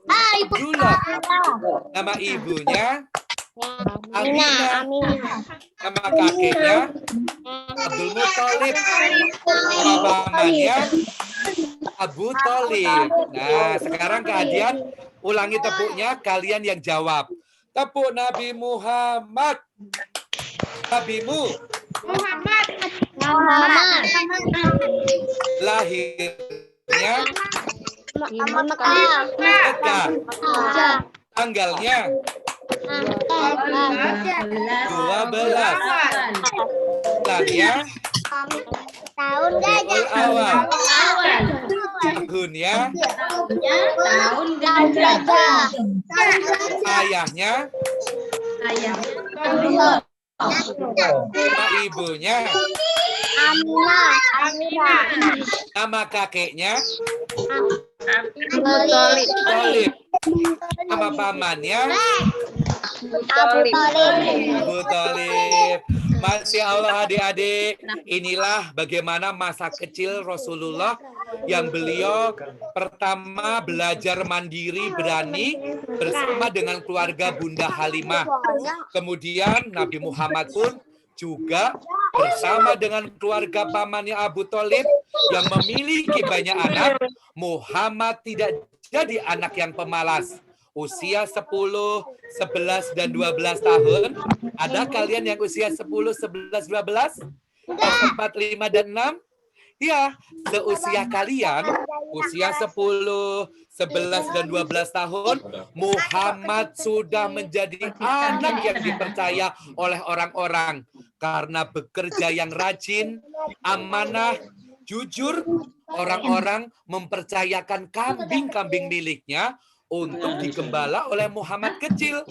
Abdullah. Nama ibunya Aminah. Nama kakeknya Abdul Muthalib. Nama pamannya Abu Thalib. Nah, sekarang kalian ulangi tepuknya, kalian yang jawab. Tepuk Nabi Muhammad. Nabimu? Muhammad. Lahirnya Mekah. Mekah. Tanggalnya 12. Bulannya Tahun Rabiul Awal. Tahunnya ayahnya nama ibunya Aminah. nama kakeknya Thalib. Thalib. Nama pamannya Abu Thalib. Masya Allah adik-adik, inilah bagaimana masa kecil Rasulullah yang beliau pertama belajar mandiri, berani bersama dengan keluarga Bunda Halimah. Kemudian Nabi Muhammad pun juga bersama dengan keluarga pamannya Abu Thalib yang memiliki banyak anak. Muhammad tidak jadi anak yang pemalas. Usia 10, 11, dan 12 tahun. Ada kalian yang usia 10, 11, 12? 4, 5, dan 6? Ya, seusia kalian, usia 10, 11, dan 12 tahun, Muhammad sudah menjadi anak yang dipercaya oleh orang-orang. Karena bekerja yang rajin, amanah, jujur, orang-orang mempercayakan kambing-kambing miliknya untuk digembala oleh Muhammad kecil.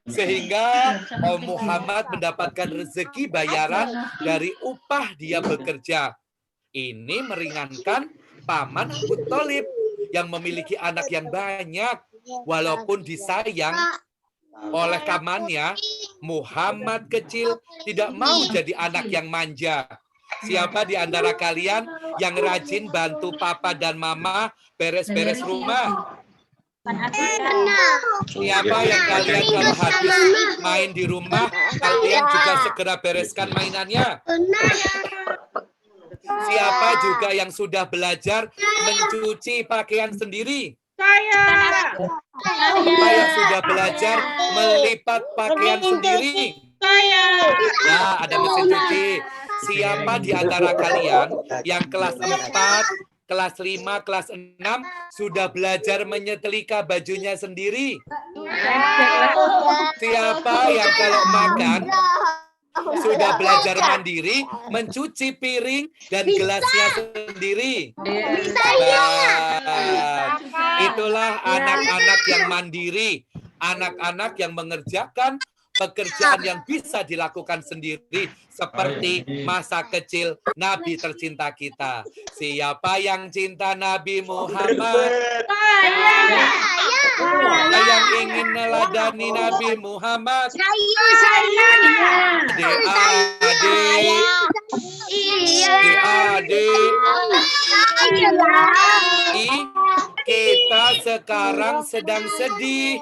Sehingga Muhammad mendapatkan rezeki bayaran dari upah dia bekerja. Ini meringankan paman Abu Thalib yang memiliki anak yang banyak. Walaupun disayang oleh pamannya, Muhammad kecil tidak mau jadi anak yang manja. Siapa di antara kalian yang rajin bantu papa dan mama beres-beres rumah? Siapa yang kalian kalau habis main di rumah, kalian juga segera bereskan mainannya? Siapa juga yang sudah belajar mencuci pakaian sendiri? Saya. Siapa yang sudah belajar melipat pakaian sendiri? Saya. Ya, ada mesin cuci. Siapa di antara kalian yang kelas 4, kelas 5, kelas 6 sudah belajar menyetrika bajunya sendiri? Siapa yang kalau makan sudah belajar mandiri mencuci piring dan gelasnya sendiri? Hebat. Itulah anak-anak yang mandiri, anak-anak yang mengerjakan pekerjaan yang bisa dilakukan sendiri seperti masa kecil Nabi tercinta kita. Siapa yang cinta Nabi Muhammad? Siapa yang ingin meladani Nabi Muhammad? Adik-adik, kita sekarang sedang sedih.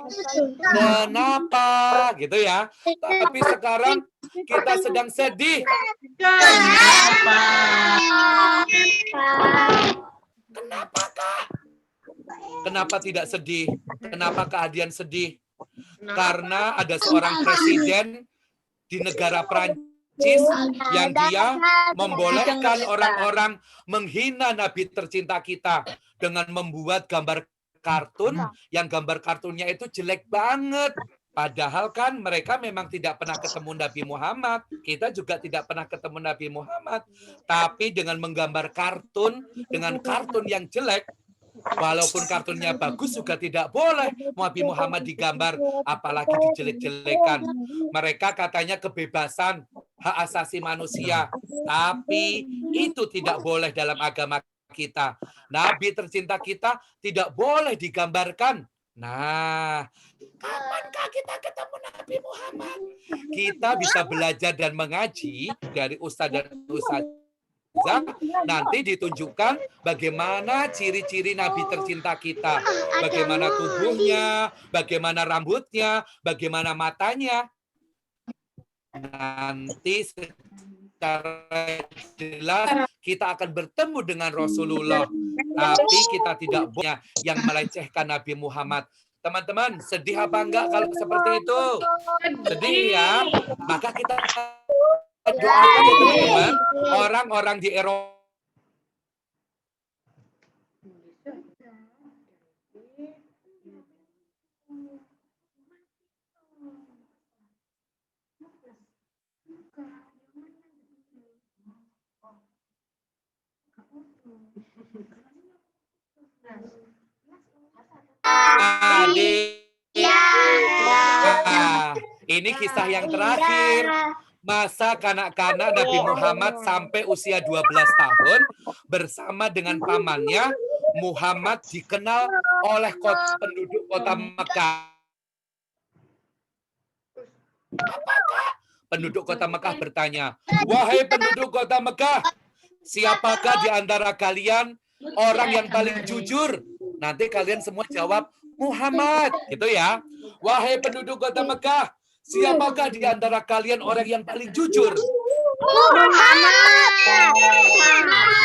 Kenapa? Gitu ya. Tapi sekarang kita sedang sedih. Kenapakah? Kenapa tidak sedih? Kenapa keadaan sedih? Karena ada seorang presiden di negara Prancis yang dia membolehkan orang-orang menghina Nabi tercinta kita dengan membuat gambar kartun yang gambar kartunnya itu jelek banget. Padahal kan mereka memang tidak pernah ketemu Nabi Muhammad. Kita juga tidak pernah ketemu Nabi Muhammad. Tapi dengan menggambar kartun, dengan kartun yang jelek, walaupun kartunnya bagus juga tidak boleh Nabi Muhammad digambar, apalagi dijelek-jelekan. Mereka katanya kebebasan, hak asasi manusia. Tapi itu tidak boleh dalam agama kita. Nabi tercinta kita tidak boleh digambarkan. Nah, kapankah kita ketemu Nabi Muhammad? Kita bisa belajar dan mengaji dari ustadz dan ustadzah. Nanti ditunjukkan bagaimana ciri-ciri Nabi tercinta kita. Bagaimana tubuhnya, bagaimana rambutnya, bagaimana matanya. Nanti secara jelas kita akan bertemu dengan Rasulullah. Tapi kita tidak boleh yang melecehkan Nabi Muhammad. Teman-teman, sedih apa enggak kalau seperti itu? Sedih ya? Maka kita doakan ya teman-teman, orang-orang di Eropa. Adik. Ini kisah yang terakhir. Masa kanak-kanak Nabi Muhammad sampai usia 12 tahun bersama dengan pamannya. Muhammad dikenal oleh penduduk kota Mekah. Apakah penduduk kota Mekah bertanya, "Wahai penduduk kota Mekah, siapakah di antara kalian orang yang paling jujur?" Nanti kalian semua jawab, "Muhammad." Gitu ya. "Wahai penduduk kota Mekah, siapakah di antara kalian orang yang paling jujur?" Muhammad.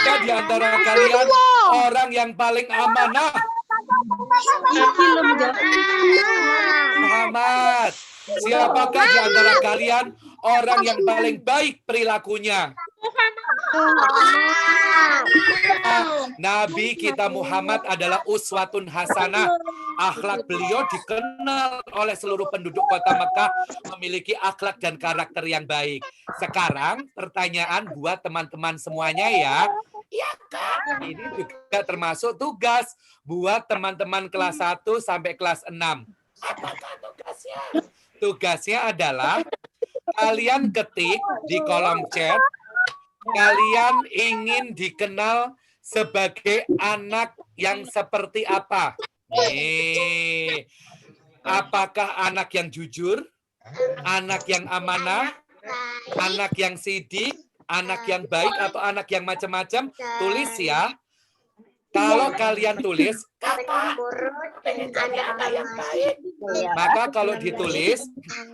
Siapakah di antara kalian orang yang paling amanah? Muhammad. Siapakah di antara kalian orang yang paling baik perilakunya? Nabi kita Muhammad adalah uswatun hasanah. Akhlak beliau dikenal oleh seluruh penduduk kota Mekah memiliki akhlak dan karakter yang baik. Sekarang pertanyaan buat teman-teman semuanya ya. Iya kan? Ini juga termasuk tugas buat teman-teman kelas 1 sampai kelas 6. Apakah tugasnya? Tugasnya adalah kalian ketik di kolom chat, kalian ingin dikenal sebagai anak yang seperti apa? Nih, apakah anak yang jujur, anak yang amanah, anak yang sidik, anak yang baik, atau anak yang macam-macam? Tulis ya. Kalau kalian tulis, kakak pengen jadi anak yang baik, Maka kalau ditulis,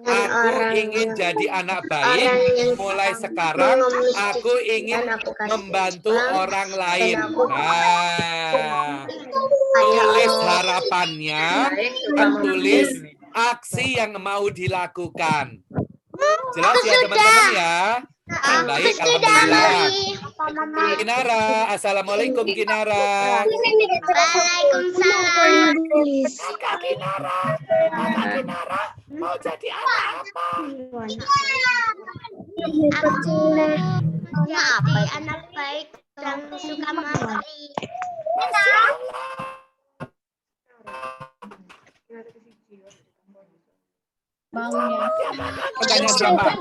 aku ingin jadi anak baik, mulai sekarang aku ingin membantu orang lain. Nah, tulis harapannya, tulis aksi yang mau dilakukan. Jelas ya teman-teman ya? Baik, alhamdulillah. Kinara, assalamualaikum Kinara. Waalaikumsalam. Kakak Kinara mau jadi anak apa? Aku jadi anak baik dan suka mengaji. Masya Allah. Pertanyaan berapa?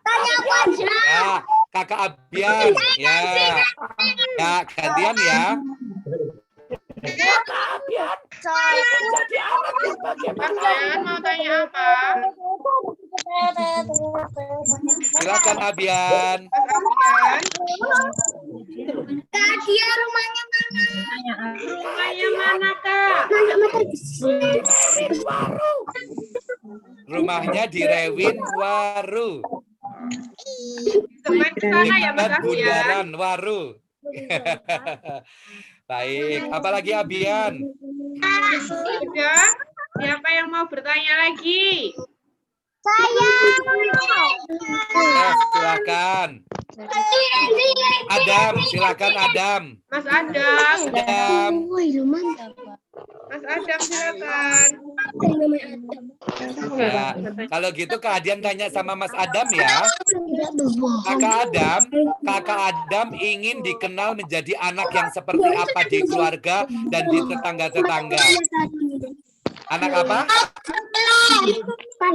Tanya apa aja? Ya, kakak Abian. Ya, ya gantian ya. Kakak Abian. Jadi anak yang bagaimana? Mau tanya apa? Silakan Abian. Kak, dia rumahnya mana? Rumahnya mana, Kak? Rumahnya di Rewin Waru. Main ke sana ya, Mas Dekat Abian. Bundaran Waru. Baik, apalagi Abian? Sudah? Siapa yang mau bertanya lagi? Saya. Silakan. Adam, silakan Adam. Mas Adam. Adam. Mas Adam, silakan. Ya, kalau gitu Kak Adian tanya sama Mas Adam ya. Kakak Adam ingin dikenal menjadi anak yang seperti apa di keluarga dan di tetangga-tetangga. Anak apa?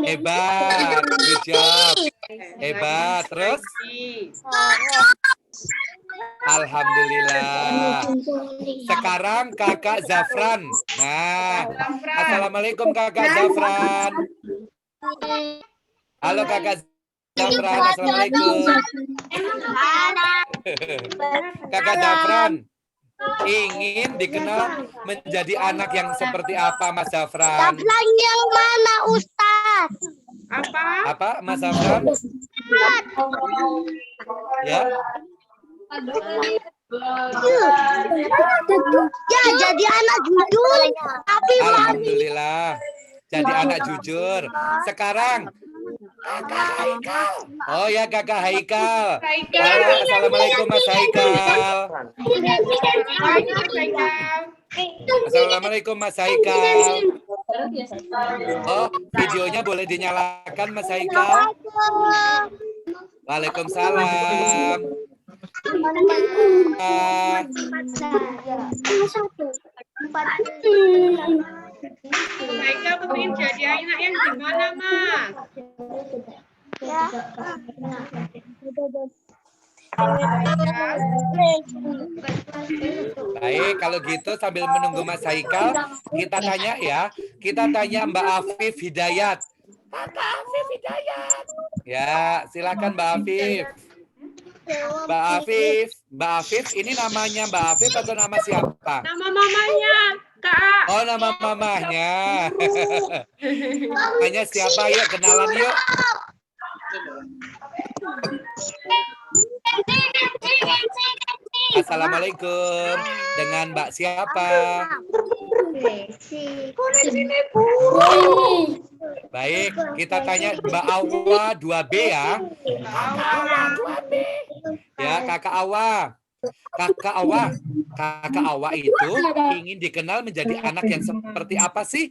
Hebat, good job. Hebat, terus? Alhamdulillah. Sekarang Kakak Zafran. Nah, assalamualaikum Kakak Zafran. Halo Kakak Zafran, assalamualaikum. Kakak Zafran ingin dikenal menjadi anak yang seperti apa, Mas Zafran? Zafran yang mana, Ustaz? Apa? Apa, Mas Zafran? Ya. Ya, jadi anak jujur, tapi Alhamdulillah. Jadi anak jujur. Sekarang Kakak Haikal. Oh ya, Kakak Haikal. Halo, assalamualaikum Mas Haikal. Assalamualaikum Mas Haikal. Oh, videonya boleh dinyalakan Mas Haikal? Waalaikumsalam. Haikal pengen jadi anak yang gimana, Mas? Baik, kalau gitu sambil menunggu Mas Haikal, kita tanya ya. Kita tanya Mbak Afif Hidayat. Kakak Afif Hidayat. Ya, silakan Mbak Afif. Mbak Afif, ini namanya Mbak Afif atau nama siapa? Nama mamanya, Kak. Oh, nama mamanya. Namanya siapa? Yuk, kenalan yuk. Assalamualaikum. Dengan Mbak siapa? Baik, kita tanya Mbak Awa 2B ya. Ya, Kakak Awa. Kakak Awa itu ingin dikenal menjadi anak yang seperti apa sih?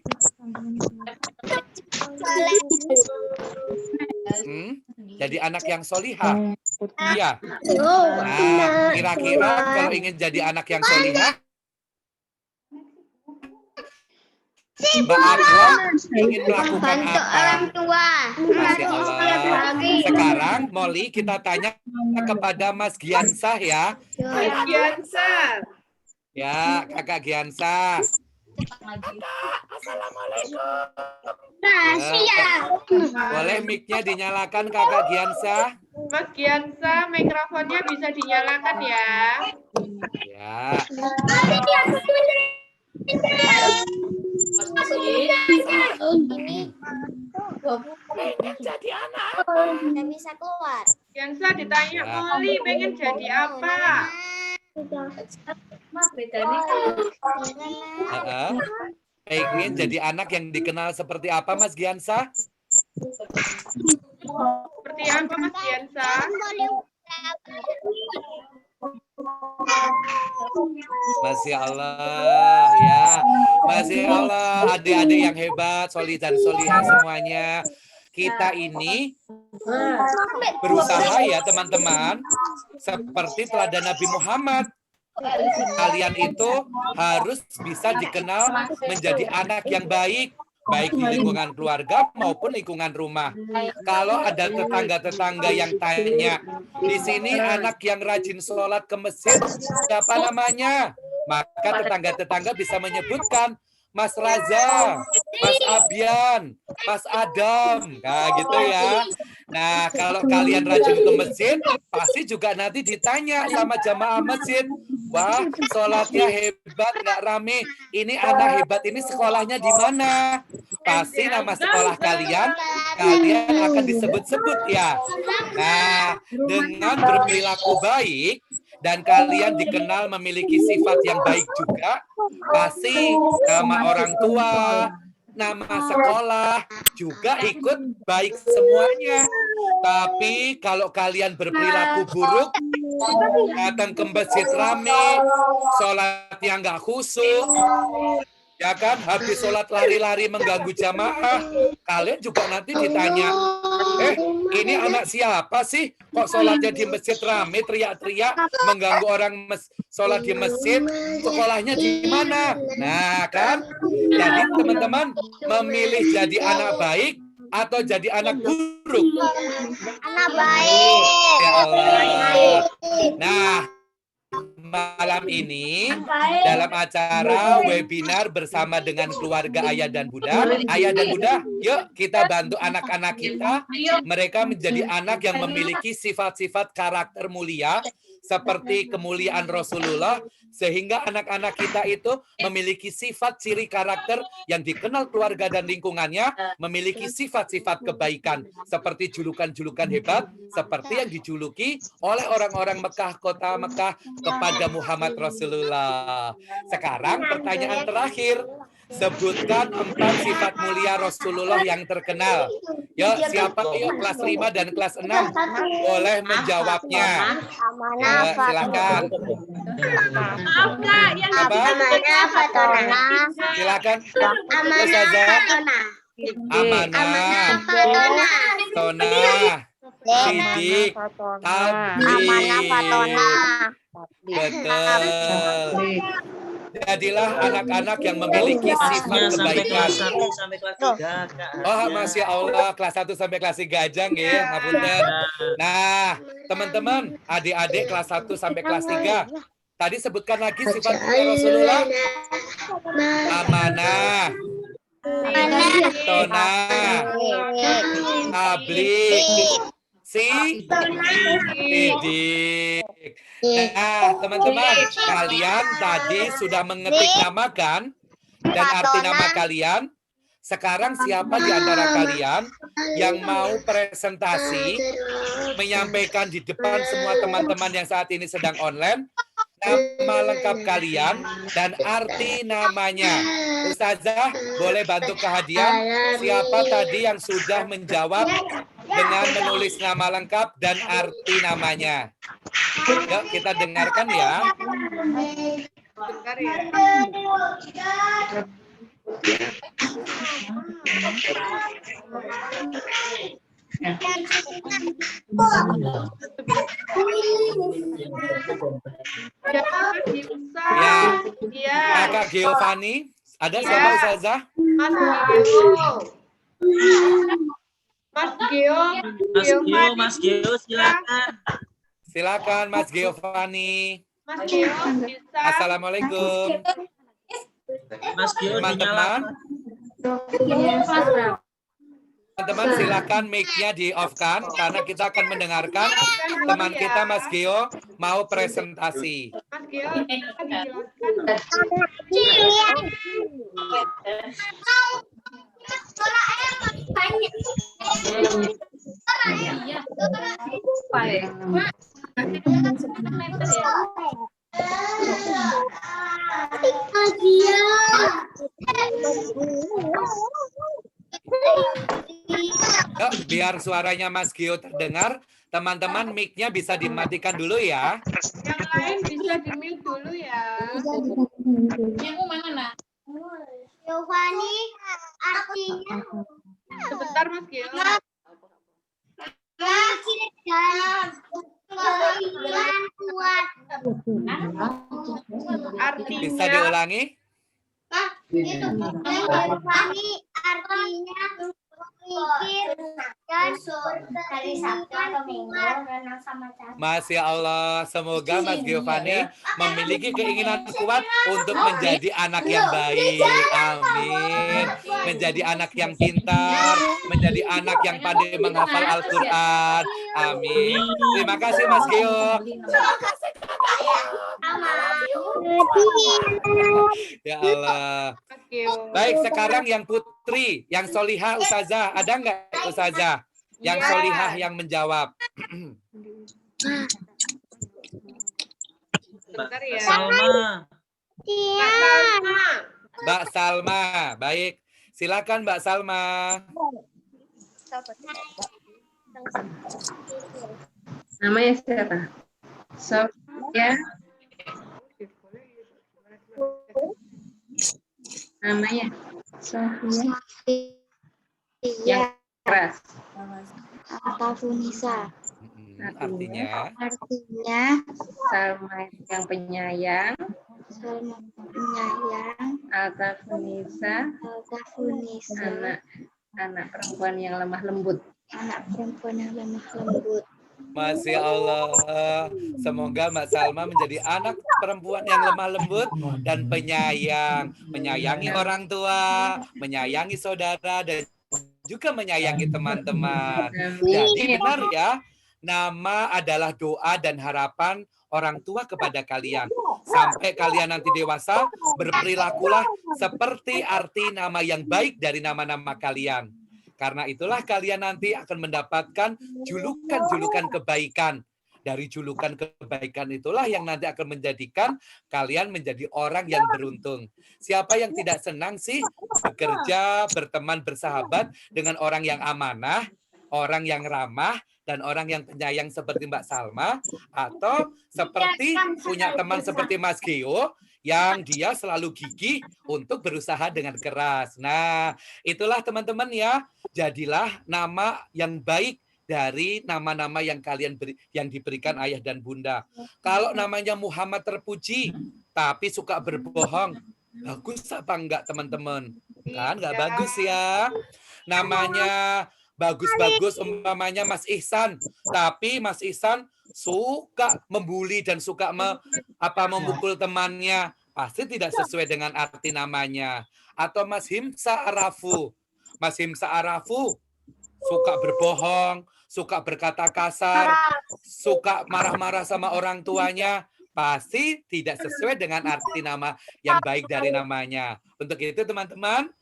Jadi anak yang solihah. Iya. Nah, kira-kira kalau ingin jadi anak yang solihah, Mbak Awa ingin melakukan apa? Masya Allah. Sekarang Molly kita tanya kepada Mas Giansah ya. Mas Giansah. Ya, Kakak Giansah. Assalamualaikum. Boleh mic-nya dinyalakan Kakak Giansah? Mas Giansah, mikrofonnya bisa dinyalakan ya. Ya. Ini Pengen jadi anak. nggak bisa keluar. Yansa ditanya, Ya. Molly pengen jadi apa? Heeh. Pengen jadi anak yang dikenal seperti apa, Mas Giansa? Seperti apa Mas Yansa? Masya Allah, ya. Masya Allah, adik-adik yang hebat, solih dan solihah semuanya. Kita ini berusaha ya teman-teman, seperti teladan Nabi Muhammad. Kalian itu harus bisa dikenal menjadi anak yang baik, baik di lingkungan keluarga maupun lingkungan rumah. Kalau ada tetangga-tetangga yang tanya, di sini anak yang rajin sholat ke masjid, siapa namanya? Maka tetangga-tetangga bisa menyebutkan, Mas Raza, Mas Abian, Mas Adam, nah gitu ya. Nah, kalau kalian rajin ke masjid, pasti juga nanti ditanya sama jamaah masjid, wah, sholatnya hebat, nggak rame. Ini anak hebat ini sekolahnya di mana? Pasti nama sekolah kalian akan disebut-sebut ya. Nah, dengan berperilaku baik, dan kalian dikenal memiliki sifat yang baik juga, pasti nama orang tua, nama sekolah juga ikut baik semuanya. Tapi kalau kalian berperilaku buruk, datang ke masjid rame, sholatnya nggak khusyuk, ya kan, habis sholat lari-lari mengganggu jamaah, kalian juga nanti ditanya, ini anak siapa sih? Kok sholatnya di masjid rame, teriak-teriak, mengganggu orang sholat di masjid, sekolahnya di mana? Nah kan, jadi teman-teman memilih jadi anak baik atau jadi anak buruk? Anak baik. Ya Allah. Nah, malam ini dalam acara webinar bersama dengan keluarga Ayah dan Bunda. Ayah dan Bunda, yuk kita bantu anak-anak kita. Mereka menjadi anak yang memiliki sifat-sifat karakter mulia seperti kemuliaan Rasulullah, sehingga anak-anak kita itu memiliki sifat ciri karakter yang dikenal keluarga dan lingkungannya, memiliki sifat-sifat kebaikan seperti julukan-julukan hebat seperti yang dijuluki oleh orang-orang Mekah, kota Mekah kepada Muhammad Rasulullah. Sekarang pertanyaan terakhir, sebutkan 4 sifat mulia Rasulullah yang terkenal. Yuk, siapa yuk kelas 5 dan kelas 6 boleh menjawabnya. Ya, silakan. Maaf Kak, yang Apa? Amanah Fatona. Silakan. Amanah Ustazah. Fatona. Amanah, Fatona. Tona, Sidik, Amanah Fatona. Tablik. Betul. Jadilah anak-anak yang memiliki sifat kebaikan. Sampai kelas 3, Kak. Oh, Masya Allah, kelas 1 sampai kelas 3 aja nggih, ngapunten. Nah, teman-teman, adik-adik kelas 1 sampai kelas 3, tadi sebutkan lagi sifat Rasulullah. Amanah, Tona, Tablik, Sidik. Nah, teman-teman, kalian tadi sudah mengetik nama kan? Dan arti nama kalian. Sekarang siapa di antara kalian yang mau presentasi, menyampaikan di depan semua teman-teman yang saat ini sedang online, nama lengkap kalian dan arti namanya. Ustazah, boleh bantu kehadian siapa tadi yang sudah menjawab dengan menulis nama lengkap dan arti namanya. Yuk, kita dengarkan ya. bentar ya. Ya, Iya. Kakak Giovanni, ada siapa Ustazah? Mas Gio. Mas Gio. Mas Gio, silakan. Silakan Mas Giovanni. Mas Gio bisa. Assalamualaikum. Mas Gio, Teman-teman, dinyalakan. teman-teman silakan mic-nya di-off-kan karena kita akan mendengarkan teman kita Mas Gio mau presentasi. Mas Gio, bisa dijelaskan. Yuk, biar suaranya Mas Gio terdengar, teman-teman mic-nya bisa dimatikan dulu ya. Yang lain bisa di-mute dulu ya. Giovanni artinya Sebentar Mas Gio. keinginan kuat. Bisa Artinya diulangi? Giovanni artinya berpikir dan dari Sabtu atau Minggu renang sama Caca. Masya Allah, semoga Mas Giovanni memiliki keinginan kuat untuk menjadi anak yang baik. Amin. Menjadi anak yang pintar, menjadi anak yang pandai menghafal Al-Quran. Amin. Terima kasih Mas Gio. Ya Allah. Mas Gio. Baik, sekarang yang putri, yang solihah Ustazah. Ada nggak Ustazah? Yang Iya. solihah yang menjawab. Sebentar ya. Salma. Kak Salma. Mbak Salma, baik. Silakan Mbak Salma. Namanya siapa? Sofia. Namanya Sofia. Yang keras. Funisa. Artinya, Salma yang penyayang. Salma penyayang. Funisa. Funisa. Anak perempuan yang lemah lembut. Anak perempuan yang lemah lembut. Masya Allah. Semoga Mbak Salma menjadi anak perempuan yang lemah lembut dan penyayang. Menyayangi orang tua, menyayangi saudara, dan juga menyayangi teman-teman. Jadi benar ya, nama adalah doa dan harapan orang tua kepada kalian. Sampai kalian nanti dewasa, berperilakulah seperti arti nama yang baik dari nama-nama kalian. Karena itulah kalian nanti akan mendapatkan julukan-julukan kebaikan. Dari julukan kebaikan itulah yang nanti akan menjadikan kalian menjadi orang yang beruntung. Siapa yang tidak senang sih bekerja, berteman, bersahabat dengan orang yang amanah, orang yang ramah, dan orang yang penyayang seperti Mbak Salma, atau seperti punya teman seperti Mas Gio, yang dia selalu gigih untuk berusaha dengan keras. Nah, itulah teman-teman ya, jadilah nama yang baik dari nama-nama yang kalian yang diberikan ayah dan bunda. Kalau namanya Muhammad terpuji, tapi suka berbohong, bagus apa enggak teman-teman? Kan enggak bagus ya. Namanya bagus-bagus umpamanya Mas Ihsan, tapi Mas Ihsan suka membuli dan suka memukul temannya, pasti tidak sesuai dengan arti namanya. Atau Mas Himsa Arafu. Mas Himsa Arafu suka berbohong, suka berkata kasar, suka marah-marah sama orang tuanya, pasti tidak sesuai dengan arti nama yang baik dari namanya. Untuk itu teman-teman,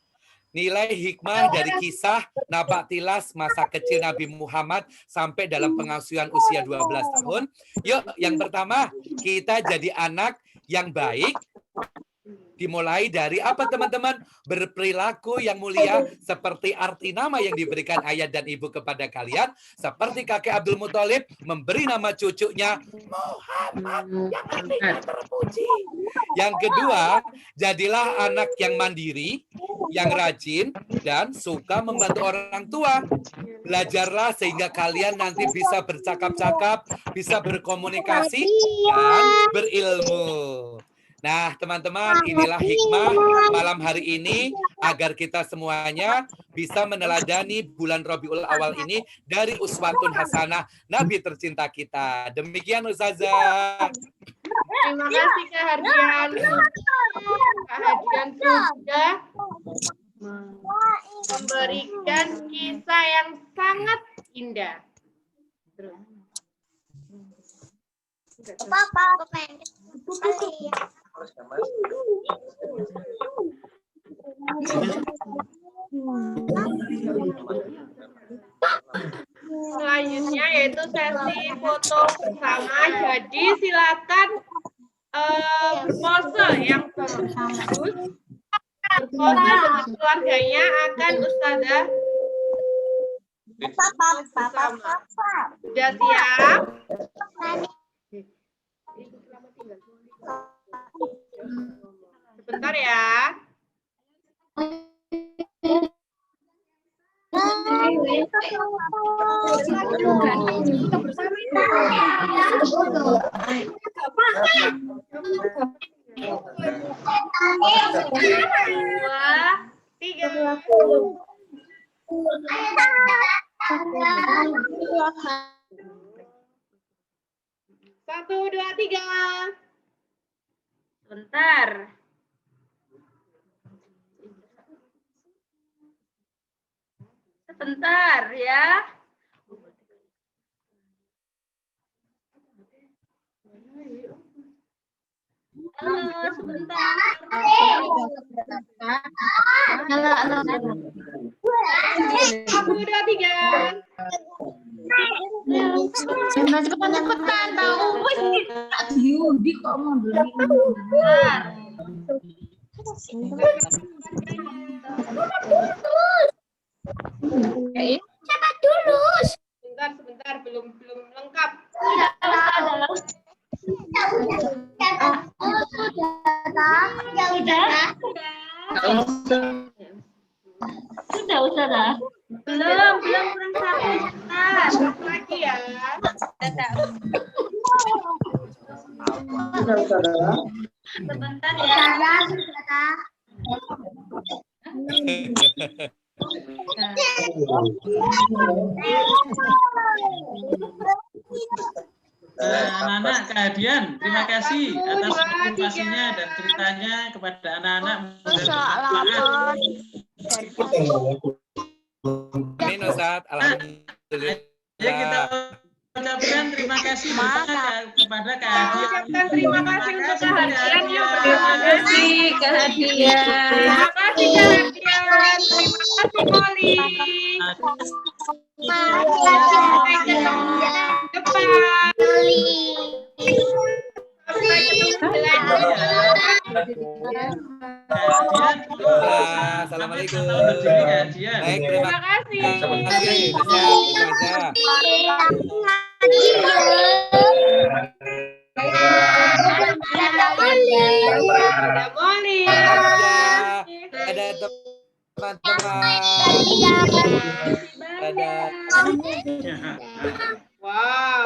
nilai hikmah dari kisah Nabatilas masa kecil Nabi Muhammad sampai dalam pengasuhan usia 12 tahun. Yuk, yang pertama, kita jadi anak yang baik. Dimulai dari apa teman-teman? Berperilaku yang mulia seperti arti nama yang diberikan ayah dan ibu kepada kalian. Seperti kakek Abdul Muthalib memberi nama cucunya Muhammad yang artinya terpuji. Yang kedua, jadilah anak yang mandiri, yang rajin, dan suka membantu orang tua. Belajarlah sehingga kalian nanti bisa bercakap-cakap, bisa berkomunikasi, dan berilmu. Nah, teman-teman, inilah hikmah malam hari ini agar kita semuanya bisa meneladani bulan Rabiul Awal ini dari uswatun hasanah Nabi tercinta kita. Demikian Ustazah. Terima kasih Kak Hardian. Kak Hardian sudah memberikan kisah yang sangat indah. Selanjutnya yaitu sesi foto bersama. Jadi silakan berpose yang bagus. Berpose dengan keluarganya akan Ustazah bersama. Sudah siap? Sebentar ya. Dua, tiga. 1, 2, 3. Sebentar. Sebentar ya. Halo, sebentar. 1, 2, 3. Cepetan tahu wis Yudi kok mau bentar. cepat dulu. Sebentar, belum lengkap. Sudah Ustazah. Belum kurang satu. Sebentar, satu lagi ya. Sebentar ya. Anak-anak kehadian, terima kasih atas partisipasinya dan ceritanya kepada anak-anak. Amin Ustaz, alhamdulillah. Ya kita ucapkan terima kasih kepada kehadian. Ucapkan terima kasih untuk kehadiran yang Terima kasih kehadian. Terima kasih kehadiran. Terima kasih Molly. Sampai ketemu depan. Sampai ketemu di lain Kehadian. Ya, assalamualaikum. Kehadian. Baik, terima Terima kasih. kasih. Ada Molly. Ada teman-teman. Ada. Wow.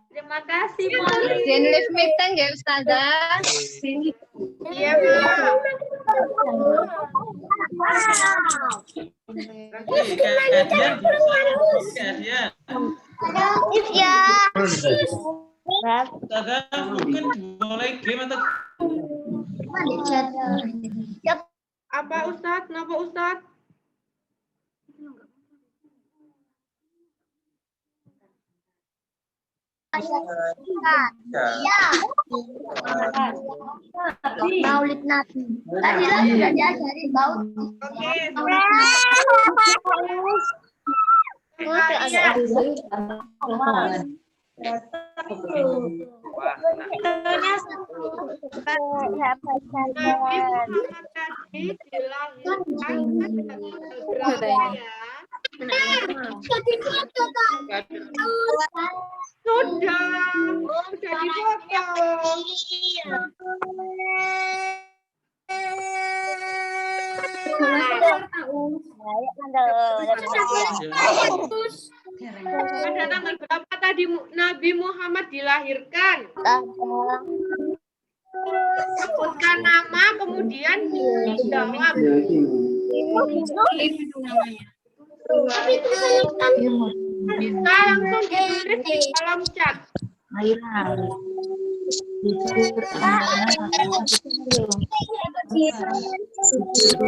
Terima kasih Molly. Jangan live meeting ya Ustazah. Iya, Kak. Kehadian. Kehadian. Ya. Ustazah, mungkin mulai game atau Apa Ustadz? Kenapa Ustadz? Maulid Nabi. Tadi lah sudah diajarin bau. Oke. Sudah difoto. Pada tanggal berapa tadi Nabi Muhammad dilahirkan? Sebutkan nama, kemudian jawab. Bisa langsung ditulis di kolom chat.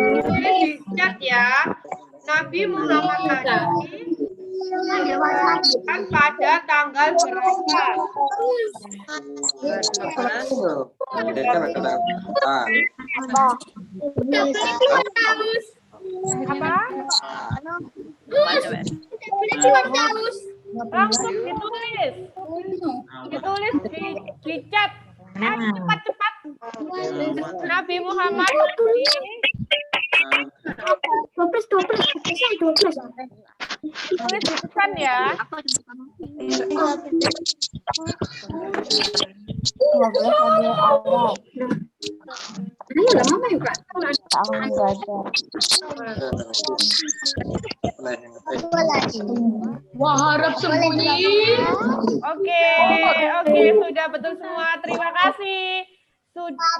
Tulis di chat ya. Nabi Muhammad tadi Kan pada tanggal berapa? 12. Ini kan ada Apa? Langsung ditulis. Ditulis di chat. Cepat-cepat. Nabi Muhammad tulis di pesan ya. Wah, harap sembunyi. Oke, sudah betul semua. Terima kasih. Sudah.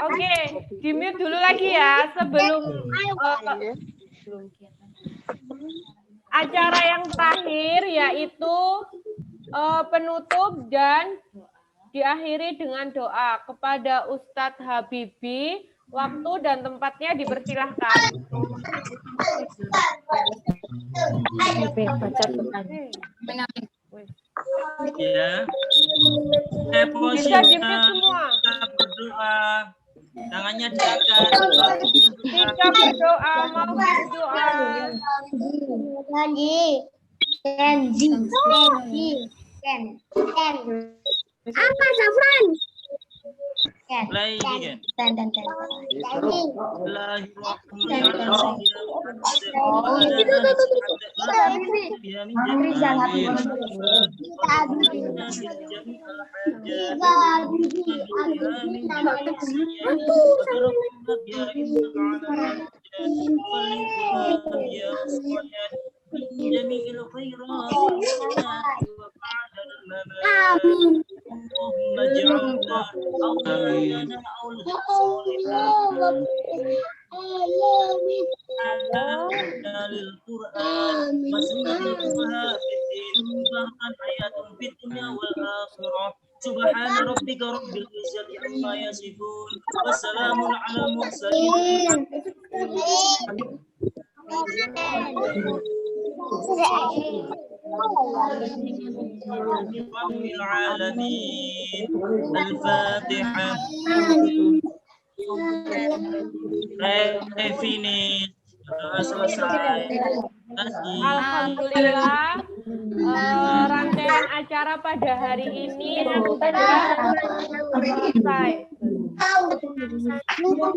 Oke, di mute dulu lagi ya sebelum acara yang terakhir yaitu penutup dan diakhiri dengan doa kepada Ustadz Habibi. Waktu dan tempatnya dipersilahkan. Ya. Bisa di-mute semua. Berdoa. Tangannya diangkat. Kita berdoa, mau berdoa. Apa Zafran? Mulai ini kan. اللهم اجعلنا أولادنا للقرآن وسنة الفقهاء في الدين وفرقا حياة في الدنيا والآخرة سبحان ربك رب العزة عما يصفون وسلام على المرسلين رب العالمين الفاتحة finish selesai. Alhamdulillah rangkaian acara pada hari ini sudah selesai.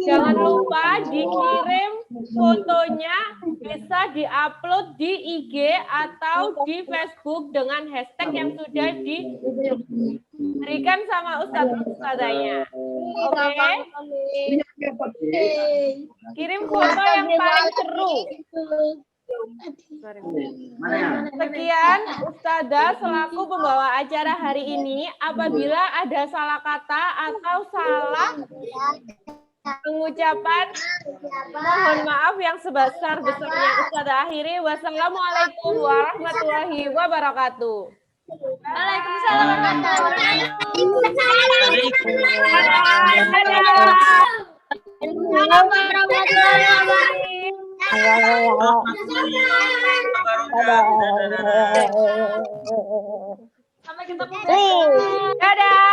Jangan lupa dikirim fotonya, bisa diupload di IG atau di Facebook dengan hashtag yang sudah diberikan sama Ustadzanya. Oke? Kirim foto yang paling seru. Sekian Ustadzah selaku pembawa acara hari ini. Apabila ada salah kata atau salah pengucapan, mohon maaf yang sebesar-besarnya. Ustadzah akhiri. Wassalamualaikum warahmatullahi wabarakatuh. Waalaikumsalam warahmatullahi wabarakatuh. Dadah.